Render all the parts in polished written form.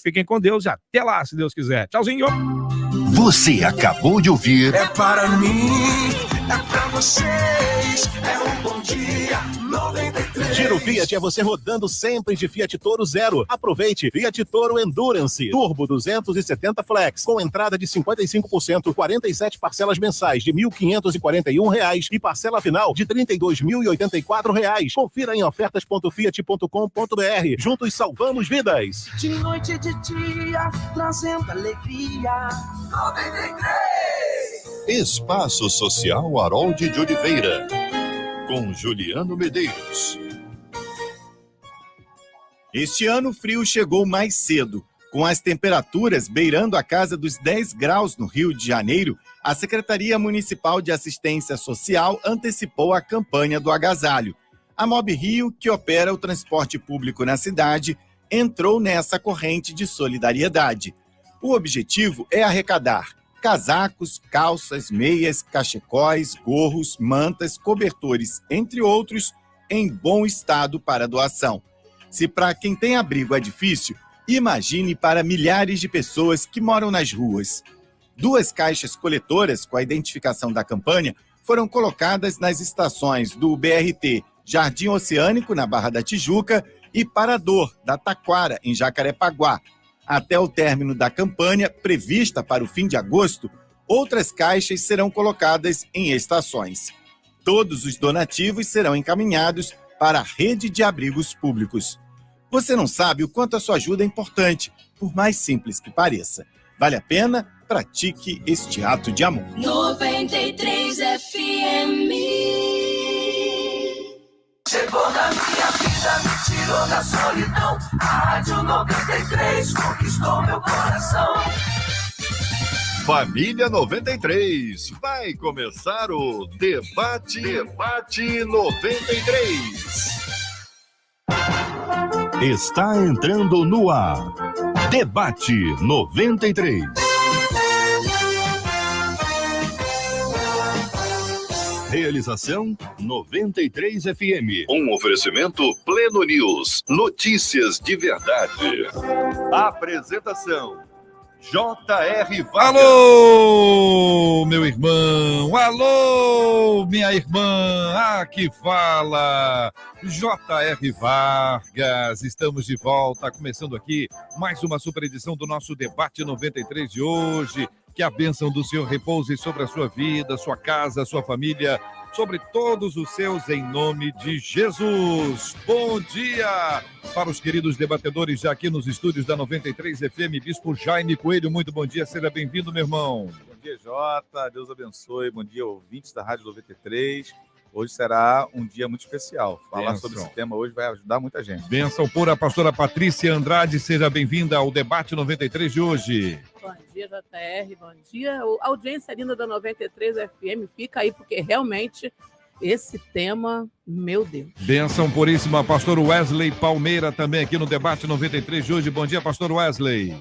Fiquem com Deus e até lá, se Deus quiser. Tchauzinho. Você acabou de ouvir... É para mim, é para vocês, é um bom dia, 93. Giro Fiat é você rodando sempre de Fiat Toro zero. Aproveite Fiat Toro Endurance Turbo 270 Flex com entrada de 55%, 47 parcelas mensais de R$ 1.541 e parcela final de R$ 32.084. Confira em ofertas.fiat.com.br. Juntos salvamos vidas. De noite e de dia, trazendo alegria, 93. Espaço Social Harold de Oliveira, com Juliano Medeiros. Este ano o frio chegou mais cedo. Com as temperaturas beirando a casa dos 10 graus no Rio de Janeiro, a Secretaria Municipal de Assistência Social antecipou a campanha do agasalho. A Mob Rio, que opera o transporte público na cidade, entrou nessa corrente de solidariedade. O objetivo é arrecadar casacos, calças, meias, cachecóis, gorros, mantas, cobertores, entre outros, em bom estado para doação. Se para quem tem abrigo é difícil, imagine para milhares de pessoas que moram nas ruas. 2 caixas coletoras com a identificação da campanha foram colocadas nas estações do BRT Jardim Oceânico, na Barra da Tijuca, e Parador, da Taquara, em Jacarepaguá. Até o término da campanha, prevista para o fim de agosto, outras caixas serão colocadas em estações. Todos os donativos serão encaminhados para a rede de abrigos públicos. Você não sabe o quanto a sua ajuda é importante, por mais simples que pareça. Vale a pena? Pratique este ato de amor. 93 FM. Chegou na minha vida, me tirou da solidão. A Rádio 93 conquistou meu coração. Família 93, vai começar o Debate 93. Está entrando no ar. Debate 93. Realização 93 FM. Um oferecimento Pleno News. Notícias de verdade. Apresentação J.R. Vargas. Alô, meu irmão. Alô, minha irmã. Aqui fala J.R. Vargas. Estamos de volta, começando aqui mais uma super edição do nosso Debate 93 de hoje. Que a bênção do Senhor repouse sobre a sua vida, sua casa, sua família, sobre todos os seus, em nome de Jesus. Bom dia para os queridos debatedores já aqui nos estúdios da 93 FM. Bispo Jaime Coelho, muito bom dia, seja bem-vindo, meu irmão. Bom dia, Jota, Deus abençoe, bom dia, ouvintes da Rádio 93. Hoje será um dia muito especial. Falar sobre esse tema hoje vai ajudar muita gente. Bênção pura, a pastora Patrícia Andrade, seja bem-vinda ao Debate 93 de hoje. Bom dia, JR, bom dia. A audiência linda da 93 FM fica aí, porque realmente esse tema, meu Deus. Bênção puríssima, pastor Wesley Palmeira, também aqui no Debate 93 de hoje. Bom dia, pastor Wesley.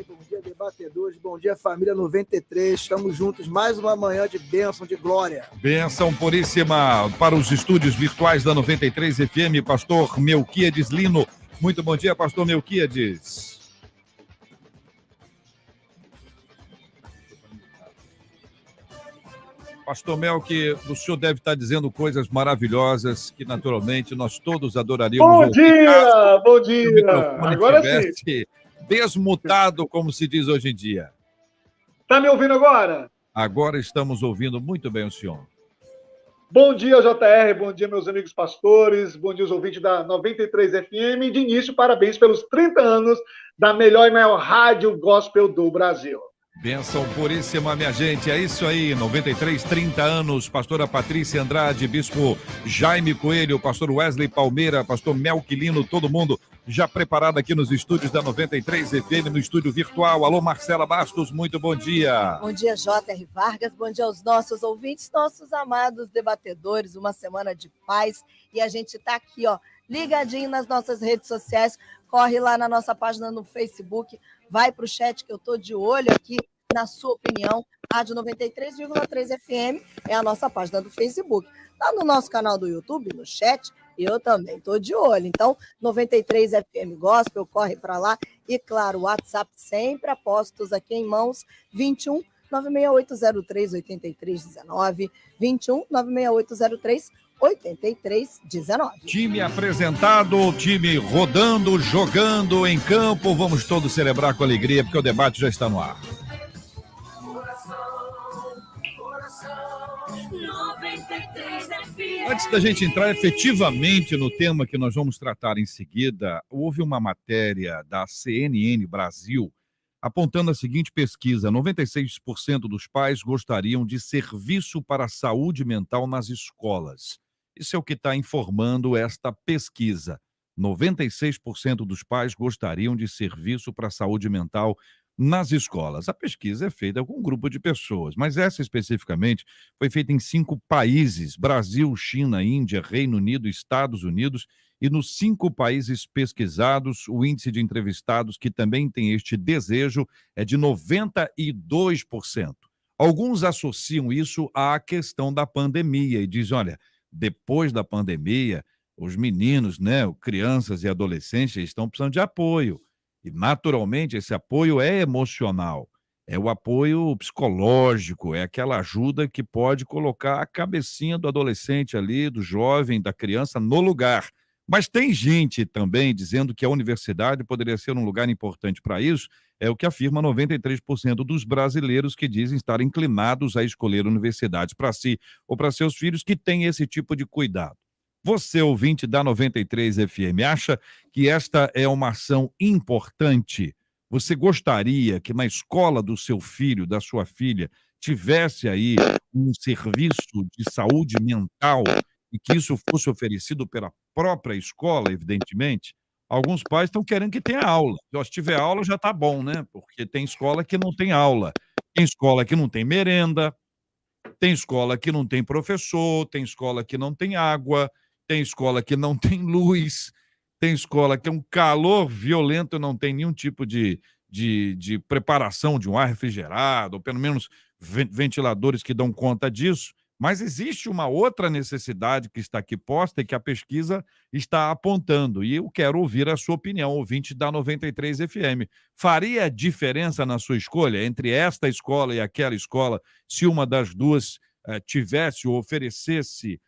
Bom dia, debatedores, bom dia, família 93, estamos juntos, mais uma manhã de bênção, de glória. Bênção puríssima para os estúdios virtuais da 93 FM, pastor Melquíades Lino. Muito bom dia, pastor Melquíades. Pastor Melqui, o senhor deve estar dizendo coisas maravilhosas que, naturalmente, nós todos adoraríamos. Bom dia, bom dia. Agora sim. Desmutado, como se diz hoje em dia. Está me ouvindo agora? Agora estamos ouvindo muito bem o senhor. Bom dia, JR, bom dia, meus amigos pastores, bom dia, os ouvintes da 93 FM. De início, parabéns pelos 30 anos da melhor e maior rádio gospel do Brasil. Bênção puríssima, minha gente, é isso aí, 93, 30 anos, pastora Patrícia Andrade, bispo Jaime Coelho, pastor Wesley Palmeira, pastor Melquilino, todo mundo já preparado aqui nos estúdios da 93 FM, no estúdio virtual. Alô, Marcela Bastos, muito bom dia. Bom dia, J.R. Vargas, bom dia aos nossos ouvintes, nossos amados debatedores, uma semana de paz, e a gente está aqui, ó, ligadinho nas nossas redes sociais, corre lá na nossa página no Facebook, vai para o chat que eu estou de olho aqui na sua opinião. Rádio 93,3 FM é a nossa página do Facebook. Lá no nosso canal do YouTube, no chat, Eu também estou de olho. Então, 93 FM Gospel, corre para lá. E, claro, o WhatsApp sempre apostos aqui em mãos, 21 96803 8319, 21 96803 8319. Time apresentado, time rodando, jogando em campo. Vamos todos celebrar com alegria, porque o debate já está no ar. Antes da gente entrar efetivamente no tema que nós vamos tratar em seguida, houve uma matéria da CNN Brasil apontando a seguinte pesquisa: 96% dos pais gostariam de serviço para a saúde mental nas escolas. Isso é o que está informando esta pesquisa. 96% dos pais gostariam de serviço para a saúde mental nas escolas. A pesquisa é feita com um grupo de pessoas, mas essa especificamente foi feita em 5 países: Brasil, China, Índia, Reino Unido, Estados Unidos. E nos 5 países pesquisados, o índice de entrevistados que também tem este desejo é de 92%. Alguns associam isso à questão da pandemia e dizem, olha, depois da pandemia, os meninos, né, crianças e adolescentes estão precisando de apoio. E, naturalmente, esse apoio é emocional, é o apoio psicológico, é aquela ajuda que pode colocar a cabecinha do adolescente ali, do jovem, da criança no lugar. Mas tem gente também dizendo que a universidade poderia ser um lugar importante para isso, é o que afirma 93% dos brasileiros que dizem estar inclinados a escolher universidades para si ou para seus filhos que têm esse tipo de cuidado. Você, ouvinte da 93 FM, acha que esta é uma ação importante? Você gostaria que na escola do seu filho, da sua filha, tivesse aí um serviço de saúde mental e que isso fosse oferecido pela própria escola, evidentemente? Alguns pais estão querendo que tenha aula. Se tiver aula, já está bom, né? Porque tem escola que não tem aula, tem escola que não tem merenda, tem escola que não tem professor, tem escola que não tem água, tem escola que não tem luz, tem escola que é um calor violento, não tem nenhum tipo de preparação de um ar refrigerado, ou pelo menos ventiladores que dão conta disso. Mas existe uma outra necessidade que está aqui posta e que a pesquisa está apontando. E eu quero ouvir a sua opinião, ouvinte da 93 FM. Faria diferença na sua escolha entre esta escola e aquela escola se uma das duas tivesse ou oferecesse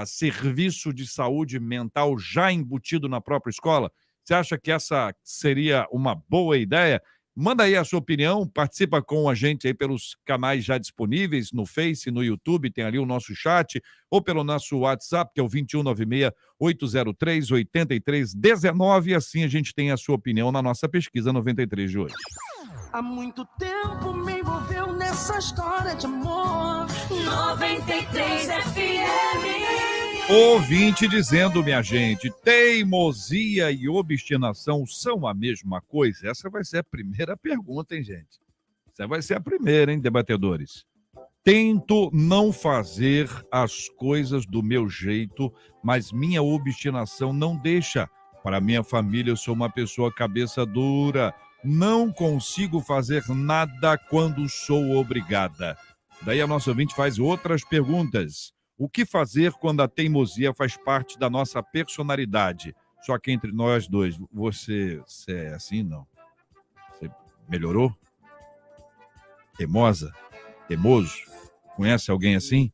serviço de saúde mental já embutido na própria escola? Você acha que essa seria uma boa ideia? Manda aí a sua opinião, participa com a gente aí pelos canais já disponíveis, no Face, no YouTube, tem ali o nosso chat, ou pelo nosso WhatsApp, que é o 2196-803-8319, e assim a gente tem a sua opinião na nossa pesquisa 93 de hoje. Há muito tempo me envolveu nessa história de amor. 93 FM. Ouvinte dizendo, minha gente, teimosia e obstinação são a mesma coisa? Essa vai ser a primeira pergunta, hein, gente? Essa vai ser a primeira, hein, debatedores? Tento não fazer as coisas do meu jeito, mas minha obstinação não deixa. Para minha família, eu sou uma pessoa cabeça dura. Não consigo fazer nada quando sou obrigada. Daí a nossa ouvinte faz outras perguntas. O que fazer quando a teimosia faz parte da nossa personalidade? Só que entre nós dois, você é assim, não? Você melhorou? Teimosa? Teimoso? Conhece alguém assim?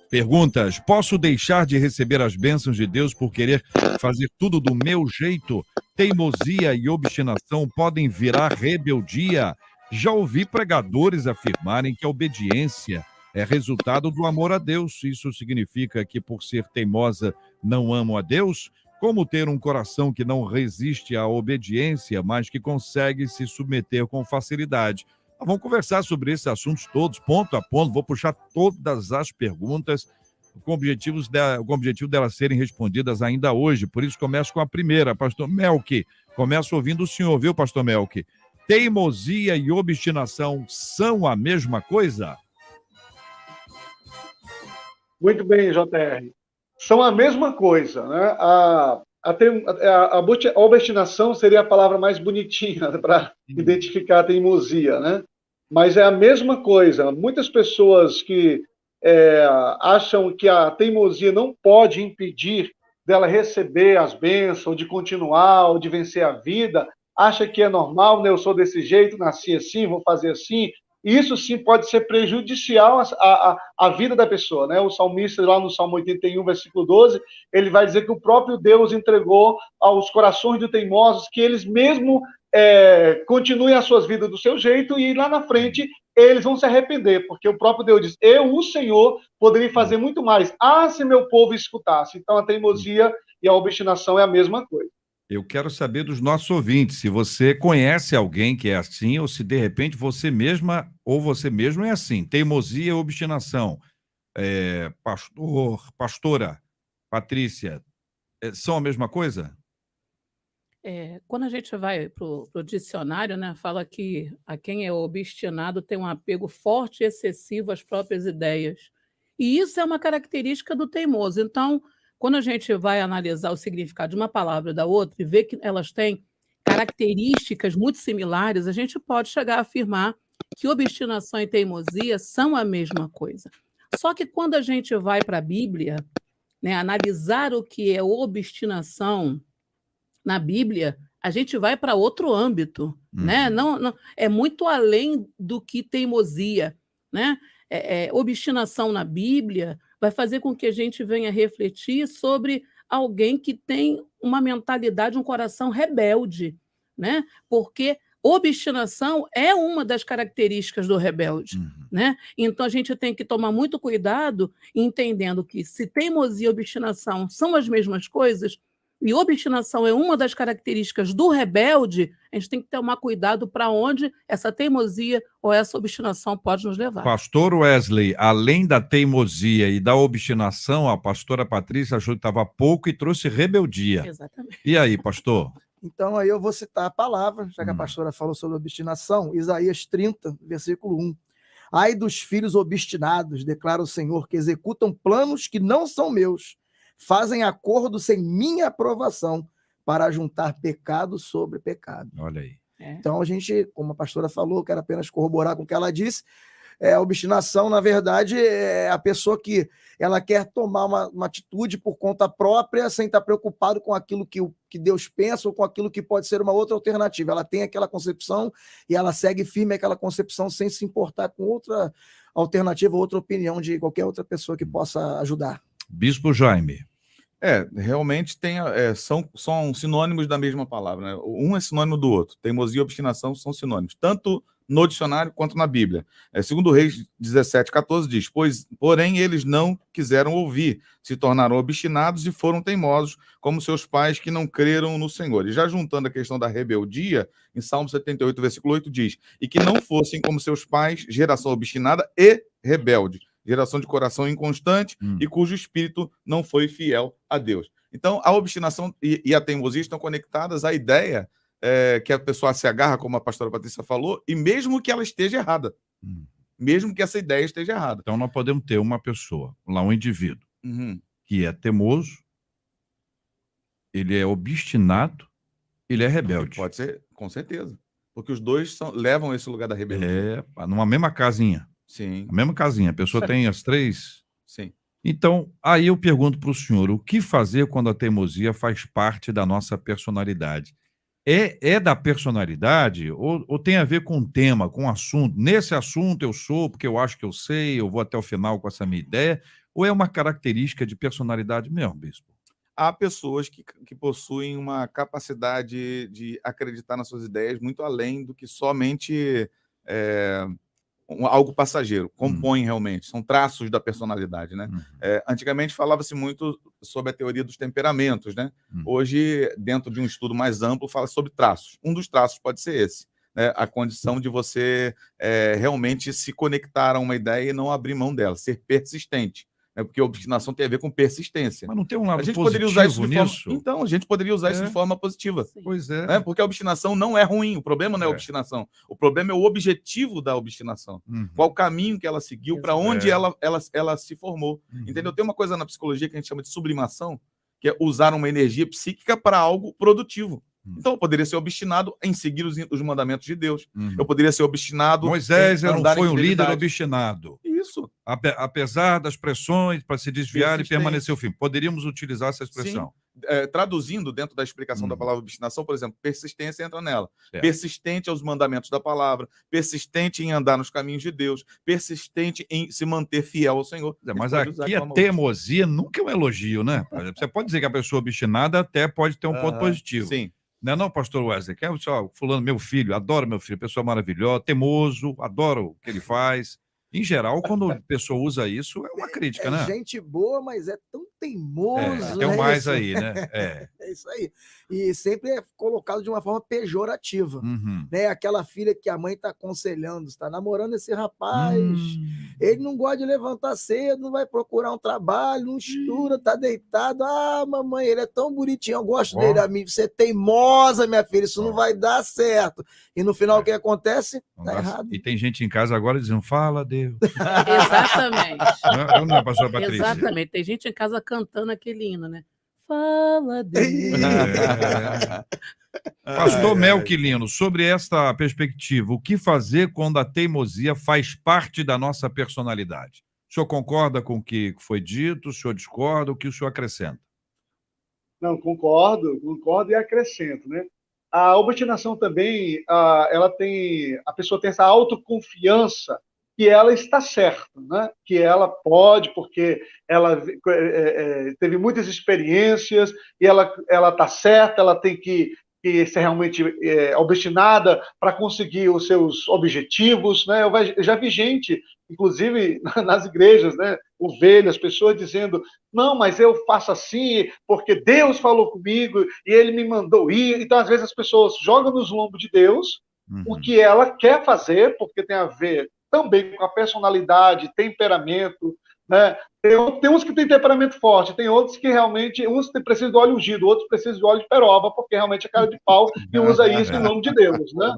Perguntas. Posso deixar de receber as bênçãos de Deus por querer fazer tudo do meu jeito? Teimosia e obstinação podem virar rebeldia. Já ouvi pregadores afirmarem que a obediência é resultado do amor a Deus. Isso significa que, por ser teimosa, não amo a Deus? Como ter um coração que não resiste à obediência, mas que consegue se submeter com facilidade? Vamos conversar sobre esses assuntos todos, ponto a ponto. Vou puxar todas as perguntas com o objetivo delas serem respondidas ainda hoje. Por isso, começo com a primeira. Pastor Melk, começo ouvindo o senhor, viu, Pastor Melk? Teimosia e obstinação são a mesma coisa? Muito bem, JR. São a mesma coisa, né? A obstinação seria a palavra mais bonitinha para identificar a teimosia, né? Mas é a mesma coisa. Muitas pessoas que acham que a teimosia não pode impedir dela receber as bênçãos, ou de continuar, ou de vencer a vida, acha que é normal, né? Eu sou desse jeito, nasci assim, vou fazer assim. Isso sim pode ser prejudicial à vida da pessoa, né? O salmista, lá no Salmo 81, versículo 12, ele vai dizer que o próprio Deus entregou aos corações de teimosos que eles mesmo continuem as suas vidas do seu jeito e lá na frente eles vão se arrepender, porque o próprio Deus diz, eu, o Senhor, poderia fazer muito mais. Ah, se meu povo escutasse. Então a teimosia e a obstinação é a mesma coisa. Eu quero saber dos nossos ouvintes, se você conhece alguém que é assim, ou se de repente você mesma ou você mesmo é assim. Teimosia e obstinação. Pastora Patrícia, são a mesma coisa? Quando a gente vai para o dicionário, né, fala que a quem é obstinado tem um apego forte e excessivo às próprias ideias. E isso é uma característica do teimoso. Então, quando a gente vai analisar o significado de uma palavra e da outra e ver que elas têm características muito similares, a gente pode chegar a afirmar que obstinação e teimosia são a mesma coisa. Só que quando a gente vai para a Bíblia, né, analisar o que é obstinação na Bíblia, a gente vai para outro âmbito, né? Não, é muito além do que teimosia, né? Obstinação na Bíblia vai fazer com que a gente venha refletir sobre alguém que tem uma mentalidade, um coração rebelde, né? Porque obstinação é uma das características do rebelde, né? Então a gente tem que tomar muito cuidado, entendendo que se teimosia e obstinação são as mesmas coisas, e obstinação é uma das características do rebelde, a gente tem que tomar cuidado para onde essa teimosia ou essa obstinação pode nos levar. Pastor Wesley, além da teimosia e da obstinação, a pastora Patrícia achou que estava pouco e trouxe rebeldia. Exatamente. E aí, pastor? Então aí eu vou citar a palavra, já que a pastora falou sobre obstinação, Isaías 30, versículo 1. Ai dos filhos obstinados, declara o Senhor, que executam planos que não são meus, fazem acordo sem minha aprovação para juntar pecado sobre pecado. Olha aí. Então a gente, como a pastora falou, quero apenas corroborar com o que ela disse, a obstinação, na verdade, é a pessoa que ela quer tomar uma atitude por conta própria, sem estar preocupado com aquilo que Deus pensa ou com aquilo que pode ser uma outra alternativa. Ela tem aquela concepção e ela segue firme aquela concepção sem se importar com outra alternativa, outra opinião de qualquer outra pessoa que possa ajudar. Bispo Jaime. Realmente são sinônimos da mesma palavra, né? Um é sinônimo do outro. Teimosia e obstinação são sinônimos, tanto no dicionário quanto na Bíblia. Segundo Reis 17:14 diz, porém eles não quiseram ouvir, se tornaram obstinados e foram teimosos, como seus pais que não creram no Senhor. E já juntando a questão da rebeldia, em Salmo 78, versículo 8 diz, e que não fossem como seus pais, geração obstinada e rebelde, geração de coração inconstante e cujo espírito não foi fiel a Deus. Então, a obstinação e a teimosia estão conectadas à ideia que a pessoa se agarra, como a pastora Patrícia falou, e mesmo que ela esteja errada. Mesmo que essa ideia esteja errada. Então, nós podemos ter uma pessoa, um indivíduo, que é teimoso, ele é obstinado, ele é rebelde. Pode ser, com certeza. Porque os dois levam a esse lugar da rebeldia. Numa mesma casinha. Sim. A mesma casinha, a pessoa tem as três. Sim. Então, aí eu pergunto para o senhor, o que fazer quando a teimosia faz parte da nossa personalidade? É da personalidade ou tem a ver com o tema, com o assunto? Nesse assunto eu sou, porque eu acho que eu sei, eu vou até o final com essa minha ideia, ou é uma característica de personalidade mesmo, bispo? Há pessoas que possuem uma capacidade de acreditar nas suas ideias muito além do que somente algo passageiro, compõem realmente, são traços da personalidade, né? Antigamente falava-se muito sobre a teoria dos temperamentos, né? Hoje, dentro de um estudo mais amplo, fala sobre traços. Um dos traços pode ser esse, né? A condição de você realmente se conectar a uma ideia e não abrir mão dela, ser persistente. Porque a obstinação tem a ver com persistência. Mas não tem um lado positivo poderia usar isso nisso? Então, a gente poderia usar isso de forma positiva. Sim. Pois é. Né? Porque a obstinação não é ruim, o problema não é a obstinação. O problema é o objetivo da obstinação. Qual o caminho que ela seguiu, para onde ela se formou. Entendeu? Tem uma coisa na psicologia que a gente chama de sublimação, que é usar uma energia psíquica para algo produtivo. Então, eu poderia ser obstinado em seguir os mandamentos de Deus. Eu poderia ser obstinado... Moisés não foi um líder obstinado. Isso. Isso. Apesar das pressões para se desviar e Persistente. permanecer firme. Poderíamos utilizar essa expressão. Traduzindo dentro da explicação da palavra obstinação, por exemplo, persistência entra nela. Certo. Persistente aos mandamentos da palavra, persistente em andar nos caminhos de Deus, persistente em se manter fiel ao Senhor. Mas Pode usar aqui de a forma teimosia nunca é um elogio, né? Você pode dizer que a pessoa obstinada até pode ter um ponto positivo. Sim. Não é não, pastor Wesley? Que é só fulano, meu filho, adoro meu filho, pessoa maravilhosa, teimoso, adoro o que ele faz. Em geral, quando a pessoa usa isso, é uma crítica, né? Gente boa, mas é tão teimoso. Tem um né, mais isso? aí, né? É. É isso aí. E sempre é colocado de uma forma pejorativa. Uhum. Né? Aquela filha que a mãe está aconselhando, está namorando esse rapaz, ele não gosta de levantar cedo, não vai procurar um trabalho, não estuda, tá deitado. Ah, mamãe, ele é tão bonitinho, eu gosto dele. Amigo, você é teimosa, minha filha, isso não vai dar certo. E no final, o que acontece? Não Tá dá- errado. E tem gente em casa agora dizendo, fala, Deus. Exatamente. Não é, pastor Patrícia? Exatamente. Tem gente em casa cantando aquele hino, né? Fala, Deus. Pastor Melquilino, sobre esta perspectiva, o que fazer quando a teimosia faz parte da nossa personalidade? O senhor concorda com o que foi dito? O senhor discorda? O que o senhor acrescenta? Não, concordo e acrescento, né? A obstinação também, a pessoa tem essa autoconfiança que ela está certa, né? Que ela pode, porque ela teve muitas experiências e ela está certa, ela tem que ser realmente obstinada para conseguir os seus objetivos, né? Eu já vi gente, inclusive nas igrejas, né? Ovelhas, pessoas dizendo, não, mas eu faço assim porque Deus falou comigo e Ele me mandou ir. Então, às vezes, as pessoas jogam nos lombos de Deus o que ela quer fazer, porque tem a ver também com a personalidade, temperamento, né? Tem uns que têm temperamento forte, tem outros que realmente, uns precisam de óleo ungido, outros precisam de óleo de peroba, porque realmente é cara de pau e usa isso em nome de Deus, né?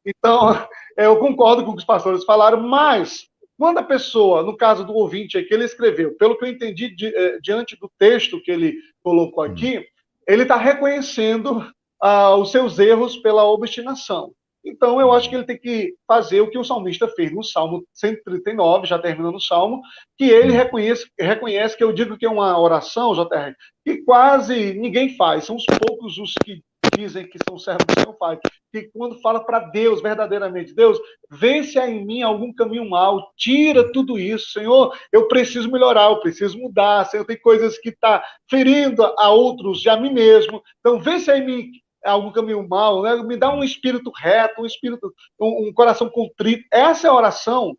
Então, eu concordo com o que os pastores falaram, mas quando a pessoa, no caso do ouvinte aí, que ele escreveu, pelo que eu entendi diante do texto que ele colocou aqui, ele está reconhecendo os seus erros pela obstinação. Então, eu acho que ele tem que fazer o que o salmista fez no Salmo 139, já terminando o Salmo, que ele reconhece que eu digo que é uma oração, JR, que quase ninguém faz, são os poucos os que dizem que são servos do Senhor faz, que quando fala para Deus, verdadeiramente, Deus, vence em mim algum caminho mal, tira tudo isso, Senhor, eu preciso melhorar, eu preciso mudar, Senhor, tem coisas que está ferindo a outros e a mim mesmo, então vence em mim algum caminho mal, né? Me dá um espírito reto, um coração contrito. Essa é a oração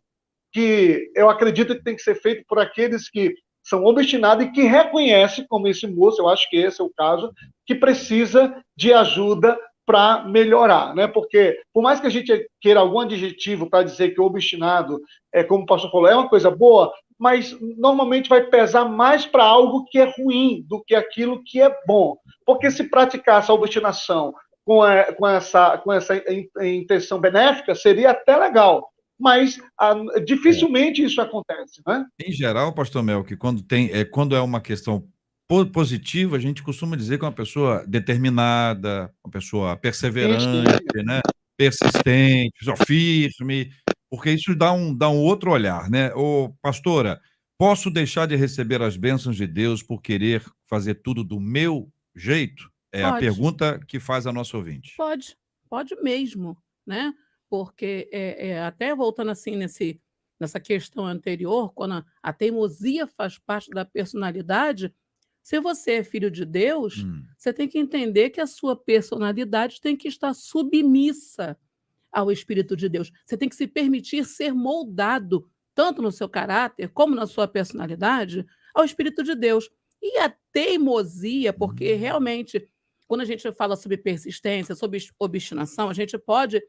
que eu acredito que tem que ser feita por aqueles que são obstinados e que reconhecem, como esse moço, eu acho que esse é o caso, que precisa de ajuda para melhorar, né? Porque, por mais que a gente queira algum adjetivo para dizer que o obstinado, como o pastor falou, é uma coisa boa, mas normalmente vai pesar mais para algo que é ruim do que aquilo que é bom. Porque se praticar essa obstinação com essa intenção benéfica, seria até legal. Mas dificilmente isso acontece, né? Em geral, pastor Melqui, quando é uma questão positiva, a gente costuma dizer que é uma pessoa determinada, uma pessoa perseverante, né? Persistente, pessoa firme, porque isso dá um outro olhar, né? Ô, pastora, posso deixar de receber as bênçãos de Deus por querer fazer tudo do meu jeito? É a Pode. pergunta que faz a nossa ouvinte. Pode mesmo, né? Porque até voltando assim nessa questão anterior, quando a teimosia faz parte da personalidade, se você é filho de Deus, você tem que entender que a sua personalidade tem que estar submissa ao Espírito de Deus. Você tem que se permitir ser moldado, tanto no seu caráter como na sua personalidade, ao Espírito de Deus. E a teimosia, porque realmente, quando a gente fala sobre persistência, sobre obstinação, a gente pode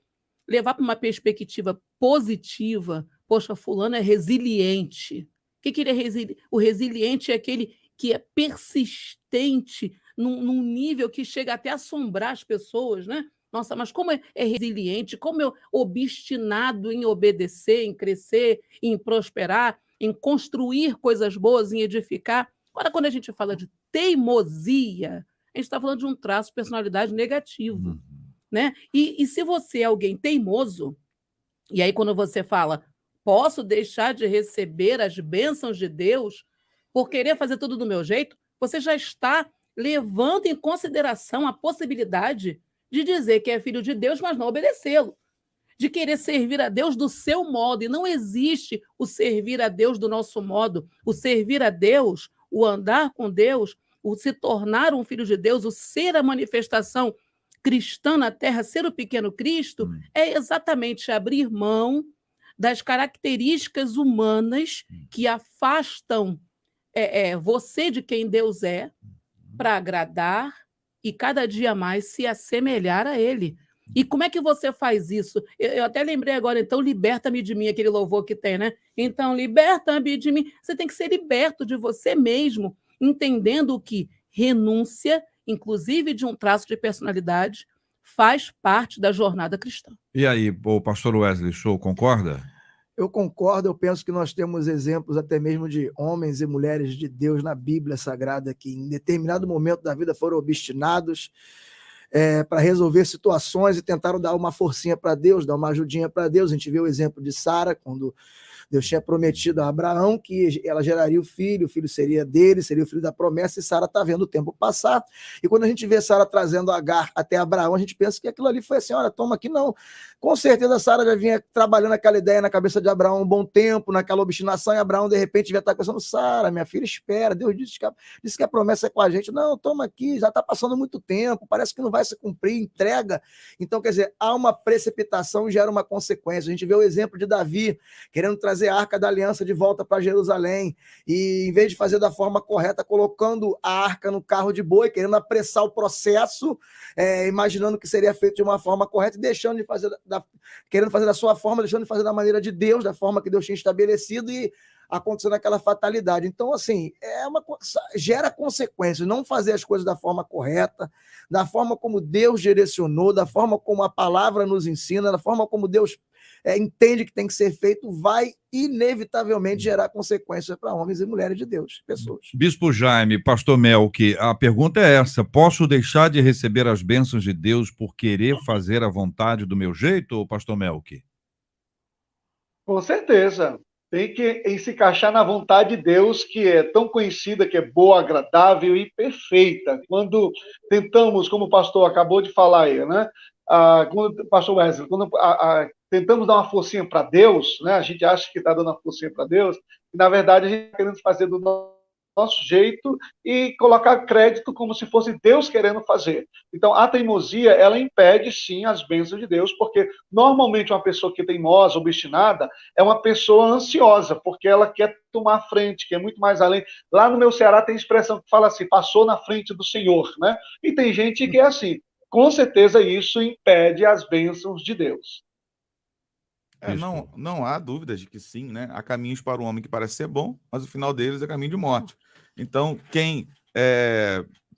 levar para uma perspectiva positiva. Poxa, fulano é resiliente. O que ele é resiliente? O resiliente é aquele que é persistente num nível que chega até a assombrar as pessoas, né? Nossa, mas como é resiliente, como é obstinado em obedecer, em crescer, em prosperar, em construir coisas boas, em edificar. Agora, quando a gente fala de teimosia, a gente está falando de um traço de personalidade negativo. Né? E se você é alguém teimoso, e aí quando você fala, Posso deixar de receber as bênçãos de Deus por querer fazer tudo do meu jeito? Você já está levando em consideração a possibilidade de dizer que é filho de Deus, mas não obedecê-lo. De querer servir a Deus do seu modo. E não existe o servir a Deus do nosso modo. O servir a Deus, o andar com Deus, o se tornar um filho de Deus, o ser a manifestação cristã na terra, ser o pequeno Cristo, é exatamente abrir mão das características humanas que afastam você de quem Deus é, para agradar e cada dia mais se assemelhar a Ele. E como é que você faz isso? Eu até lembrei agora, então, liberta-me de mim, aquele louvor que tem, né? Então, liberta-me de mim. Você tem que ser liberto de você mesmo, entendendo que renúncia, inclusive de um traço de personalidade, faz parte da jornada cristã. E aí, o pastor Wesley Show, concorda? Eu concordo, eu penso que nós temos exemplos até mesmo de homens e mulheres de Deus na Bíblia Sagrada que em determinado momento da vida foram obstinados para resolver situações e tentaram dar uma forcinha para Deus, dar uma ajudinha para Deus. A gente vê o exemplo de Sara, quando Deus tinha prometido a Abraão que ela geraria o filho seria dele, seria o filho da promessa, e Sara está vendo o tempo passar. E quando a gente vê Sara trazendo Agar até Abraão, a gente pensa que aquilo ali foi assim, olha, toma aqui, não. Com certeza Sara já vinha trabalhando aquela ideia na cabeça de Abraão um bom tempo, naquela obstinação, e Abraão de repente devia estar pensando, Sara, minha filha, espera, Deus disse que a promessa é com a gente. Não, toma aqui, já está passando muito tempo, parece que não vai se cumprir, entrega. Então, quer dizer, há uma precipitação e gera uma consequência. A gente vê o exemplo de Davi, querendo trazer a Arca da Aliança de volta para Jerusalém, e em vez de fazer da forma correta, colocando a arca no carro de boi, querendo apressar o processo, imaginando que seria feito de uma forma correta e deixando de fazer, querendo fazer da sua forma, deixando de fazer da maneira de Deus, da forma que Deus tinha estabelecido, e acontecendo aquela fatalidade. Então, assim, gera consequências, não fazer as coisas da forma correta, da forma como Deus direcionou, da forma como a palavra nos ensina, da forma como Deus entende que tem que ser feito, vai inevitavelmente gerar consequências para homens e mulheres de Deus, pessoas. Bispo Jaime, pastor Melk, a pergunta é essa: posso deixar de receber as bênçãos de Deus por querer fazer a vontade do meu jeito, ou pastor Melk? Com certeza. Tem que se encaixar na vontade de Deus, que é tão conhecida, que é boa, agradável e perfeita. Quando tentamos, como o pastor acabou de falar aí, né? Quando, pastor Wesley, quando tentamos dar uma forcinha para Deus, né? A gente acha que está dando uma forcinha para Deus, e na verdade a gente está querendo fazer do nosso jeito e colocar crédito como se fosse Deus querendo fazer. Então, a teimosia, ela impede, sim, as bênçãos de Deus, porque normalmente uma pessoa que é teimosa, obstinada, é uma pessoa ansiosa, porque ela quer tomar a frente, quer muito mais além. Lá no meu Ceará tem expressão que fala assim, passou na frente do Senhor, né? E tem gente que é assim. Com certeza isso impede as bênçãos de Deus. Não há dúvidas de que sim, né? Há caminhos para o homem que parece ser bom, mas o final deles é caminho de morte. Então, quem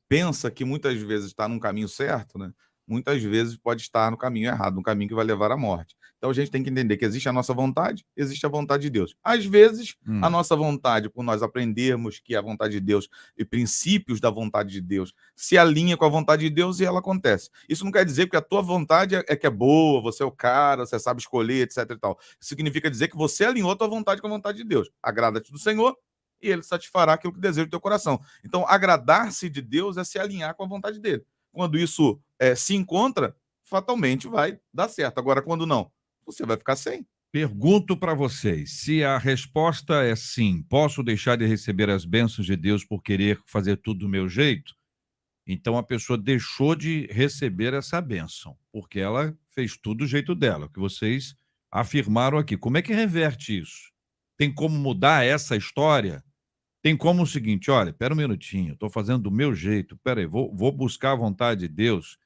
pensa que muitas vezes está num caminho certo, né? Muitas vezes pode estar no caminho errado, no caminho que vai levar à morte. Então, a gente tem que entender que existe a nossa vontade, existe a vontade de Deus. Às vezes, a nossa vontade, por nós aprendermos que a vontade de Deus e princípios da vontade de Deus se alinha com a vontade de Deus e ela acontece. Isso não quer dizer que a tua vontade é que é boa, você é o cara, você sabe escolher, etc e tal. Isso significa dizer que você alinhou a tua vontade com a vontade de Deus. Agrada-te do Senhor e ele satisfará aquilo que deseja do teu coração. Então, agradar-se de Deus é se alinhar com a vontade dele. Quando isso se encontra, fatalmente vai dar certo. Agora, quando não, você vai ficar sem. Pergunto para vocês, se a resposta é sim, posso deixar de receber as bênçãos de Deus por querer fazer tudo do meu jeito? Então a pessoa deixou de receber essa bênção, porque ela fez tudo do jeito dela, o que vocês afirmaram aqui. Como é que reverte isso? Tem como mudar essa história? Tem como o seguinte, olha, espera um minutinho, estou fazendo do meu jeito, espera aí, vou buscar a vontade de Deus,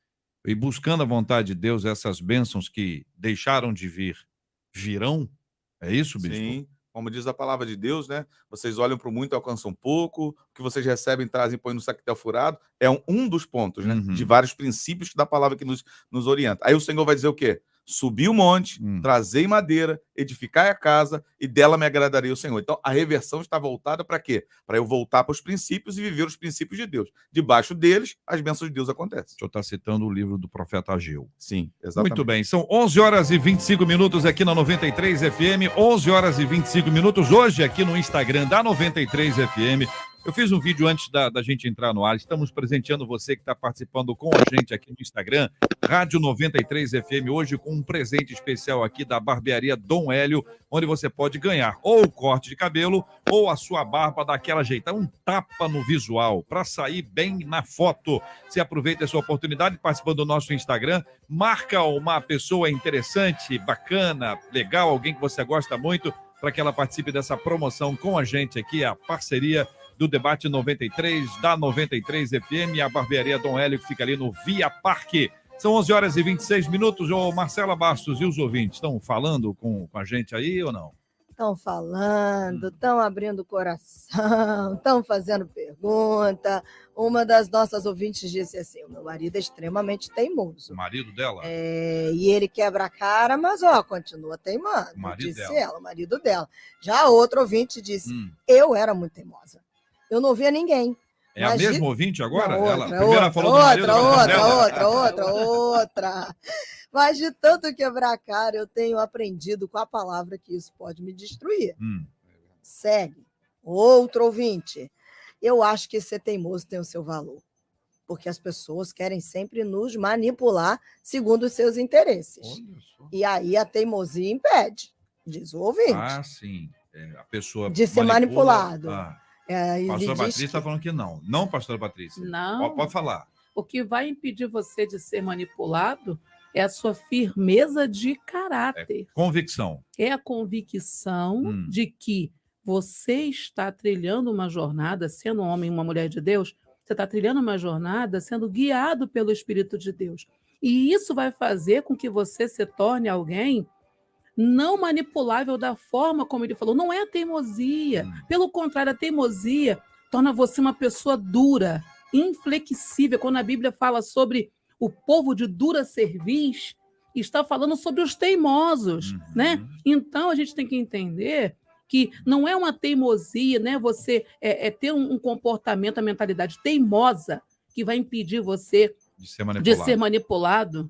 e buscando a vontade de Deus, essas bênçãos que deixaram de vir, virão? É isso, bispo? Sim, como diz a palavra de Deus, né? Vocês olham para o muito e alcançam pouco, o que vocês recebem, trazem e põem no saquetel furado. É um dos pontos, né? De vários princípios da palavra que nos orienta. Aí o Senhor vai dizer o quê? Subi o monte, trazei madeira, edificai a casa, e dela me agradaria o Senhor. Então, a reversão está voltada para quê? Para eu voltar para os princípios e viver os princípios de Deus. Debaixo deles, as bênçãos de Deus acontecem. O senhor está citando o livro do profeta Ageu. Sim, exatamente. Muito bem, são 11 horas e 25 minutos aqui na 93 FM, 11 horas e 25 minutos hoje aqui no Instagram da 93 FM. Eu fiz um vídeo antes da gente entrar no ar. Estamos presenteando você que está participando com a gente aqui no Instagram, Rádio 93 FM, hoje com um presente especial aqui da barbearia Dom Hélio, onde você pode ganhar ou o corte de cabelo ou a sua barba daquela jeita, um tapa no visual, para sair bem na foto. Você aproveita essa oportunidade participando do nosso Instagram, marca uma pessoa interessante, bacana, legal, alguém que você gosta muito, para que ela participe dessa promoção com a gente aqui, a parceria do Debate 93, da 93 FM, a barbearia Dom Hélio, que fica ali no Via Parque. São 11 horas e 26 minutos. Ô, Marcela Bastos e os ouvintes estão falando com a gente aí ou não? Estão falando, estão abrindo o coração, estão fazendo pergunta. Uma das nossas ouvintes disse assim: o meu marido é extremamente teimoso. O marido dela? E ele quebra a cara, mas continua teimando. O marido disse dela. ela, o marido dela. Já outro ouvinte disse: eu era muito teimosa. Eu não via ninguém. É a mesma ouvinte agora? Não, ela primeiro falou do marido, outra. Mas de tanto quebrar a cara, eu tenho aprendido com a palavra que isso pode me destruir. Segue. Outro ouvinte. Eu acho que ser teimoso tem o seu valor. Porque as pessoas querem sempre nos manipular segundo os seus interesses. E aí a teimosia impede, diz o ouvinte. Ah, sim. A pessoa de ser manipulado. Pastora Patrícia está falando que não. Não, pastora Patrícia. Não. Pode falar. O que vai impedir você de ser manipulado é a sua firmeza de caráter. Convicção. É a convicção de que você está trilhando uma jornada, sendo um homem e uma mulher de Deus, você está trilhando uma jornada sendo guiado pelo Espírito de Deus. E isso vai fazer com que você se torne alguém não manipulável da forma como ele falou. Não é a teimosia. Pelo contrário, a teimosia torna você uma pessoa dura, inflexível. Quando a Bíblia fala sobre o povo de dura cerviz, está falando sobre os teimosos, né? Então, a gente tem que entender que não é uma teimosia, né? Você ter um comportamento, a mentalidade teimosa que vai impedir você de ser manipulado.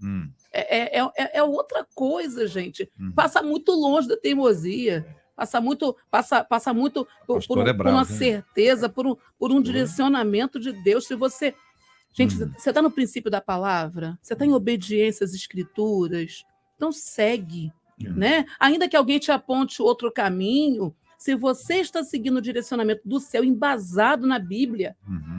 É outra coisa, gente. Passa muito longe da teimosia. Passa muito por uma certeza, por um direcionamento de Deus. Se você... Gente, você está no princípio da palavra? Você está em obediência às escrituras? Então segue, né? Ainda que alguém te aponte outro caminho, se você está seguindo o direcionamento do céu, embasado na Bíblia,